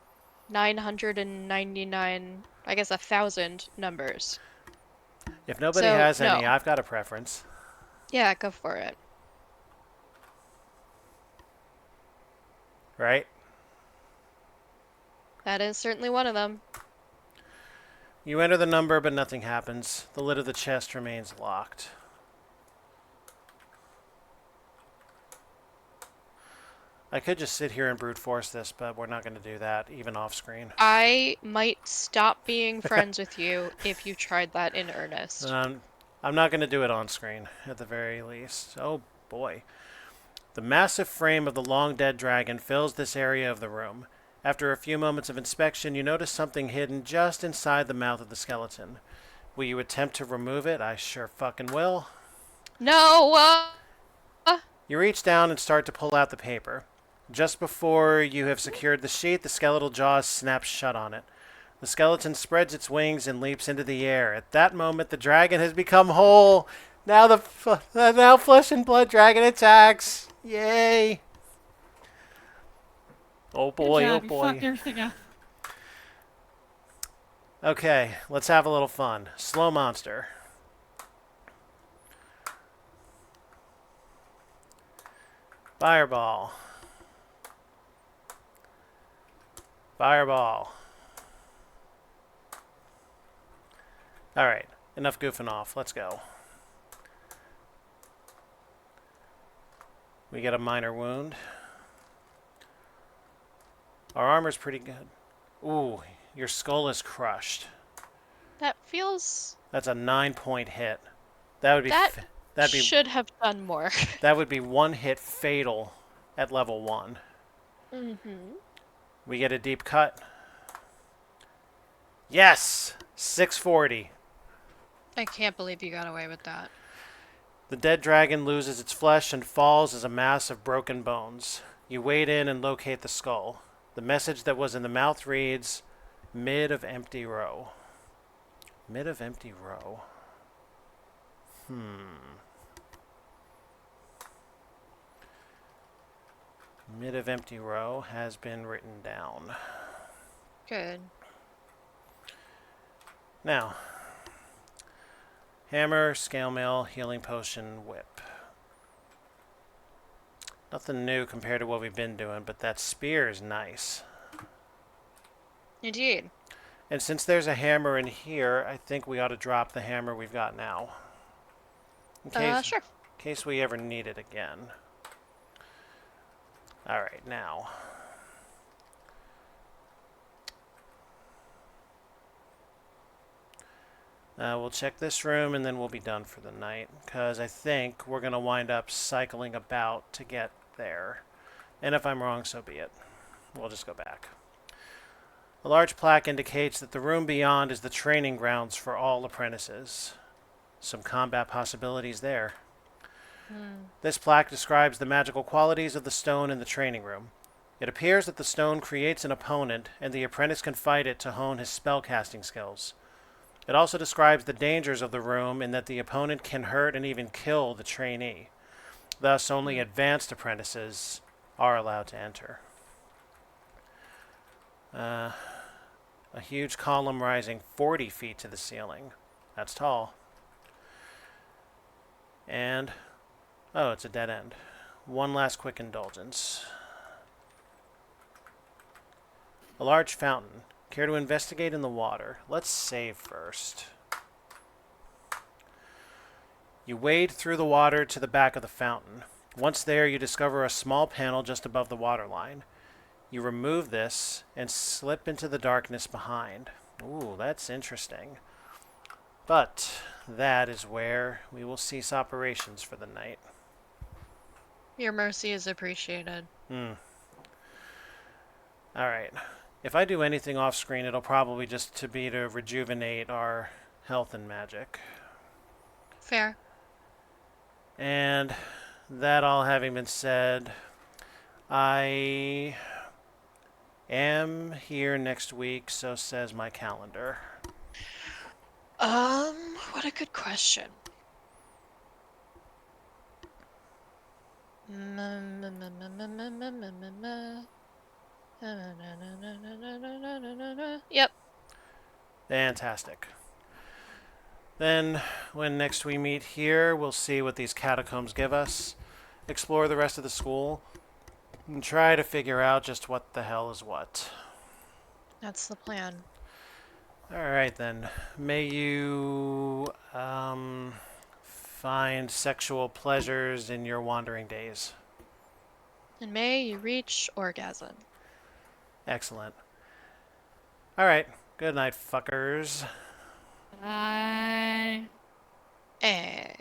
999, I guess 1,000 numbers. If nobody So, has any, no. I've got a preference. Yeah, go for it. Right? That is certainly one of them. You enter the number, but nothing happens. The lid of the chest remains locked. I could just sit here and brute force this, but we're not going to do that, even off screen. I might stop being friends with you if you tried that in earnest. I'm not going to do it on screen, at the very least. Oh boy. The massive frame of the long dead dragon fills this area of the room. After a few moments of inspection, you notice something hidden just inside the mouth of the skeleton. Will you attempt to remove it? I sure fucking will. No! You reach down and start to pull out the paper. Just before you have secured the sheet, the skeletal jaws snap shut on it. The skeleton spreads its wings and leaps into the air. At that moment, the dragon has become whole. Now now flesh and blood dragon attacks. Yay! Oh boy, Good oh job, you boy. fucked everything up. Okay, let's have a little fun. Slow monster. Fireball. Fireball. Alright, enough goofing off. Let's go. We get a minor wound. Our armor's pretty good. Ooh, your skull is crushed. That feels... That's a 9-point hit. That would be That that'd be should have done more. that would be one hit fatal at level 1. Mm-hmm. We get a deep cut. Yes, 640. I can't believe you got away with that. The dead dragon loses its flesh and falls as a mass of broken bones. You wade in and locate the skull. The message that was in the mouth reads, "Mid of empty row." Mid of empty row. Mid of empty row has been written down. Good. Now, hammer, scale mail, healing potion, whip. Nothing new compared to what we've been doing, but that spear is nice. Indeed. And since there's a hammer in here, I think we ought to drop the hammer we've got now. Sure. In case we ever need it again. Alright, now. We'll check this room and then we'll be done for the night. Because I think we're going to wind up cycling about to get there. And if I'm wrong, so be it. We'll just go back. A large plaque indicates that the room beyond is the training grounds for all apprentices. Some combat possibilities there. This plaque describes the magical qualities of the stone in the training room. It appears that the stone creates an opponent, and the apprentice can fight it to hone his spellcasting skills. It also describes the dangers of the room in that the opponent can hurt and even kill the trainee. Thus, only advanced apprentices are allowed to enter. A huge column rising 40 feet to the ceiling. That's tall. And, oh, it's a dead end. One last quick indulgence. A large fountain. Care to investigate in the water? Let's save first. You wade through the water to the back of the fountain. Once there, you discover a small panel just above the waterline. You remove this and slip into the darkness behind. Ooh, that's interesting. But that is where we will cease operations for the night. Your mercy is appreciated. Alright. If I do anything off screen, it'll probably just to rejuvenate our health and magic. Fair. And that all having been said, I am here next week, so says my calendar. What a good question. Yep. Fantastic. Then, when next we meet here, we'll see what these catacombs give us, explore the rest of the school, and try to figure out just what the hell is what. That's the plan. Alright then. May you find sexual pleasures in your wandering days. And may you reach orgasm. Excellent. Alright. Good night, fuckers. Bye. Eh.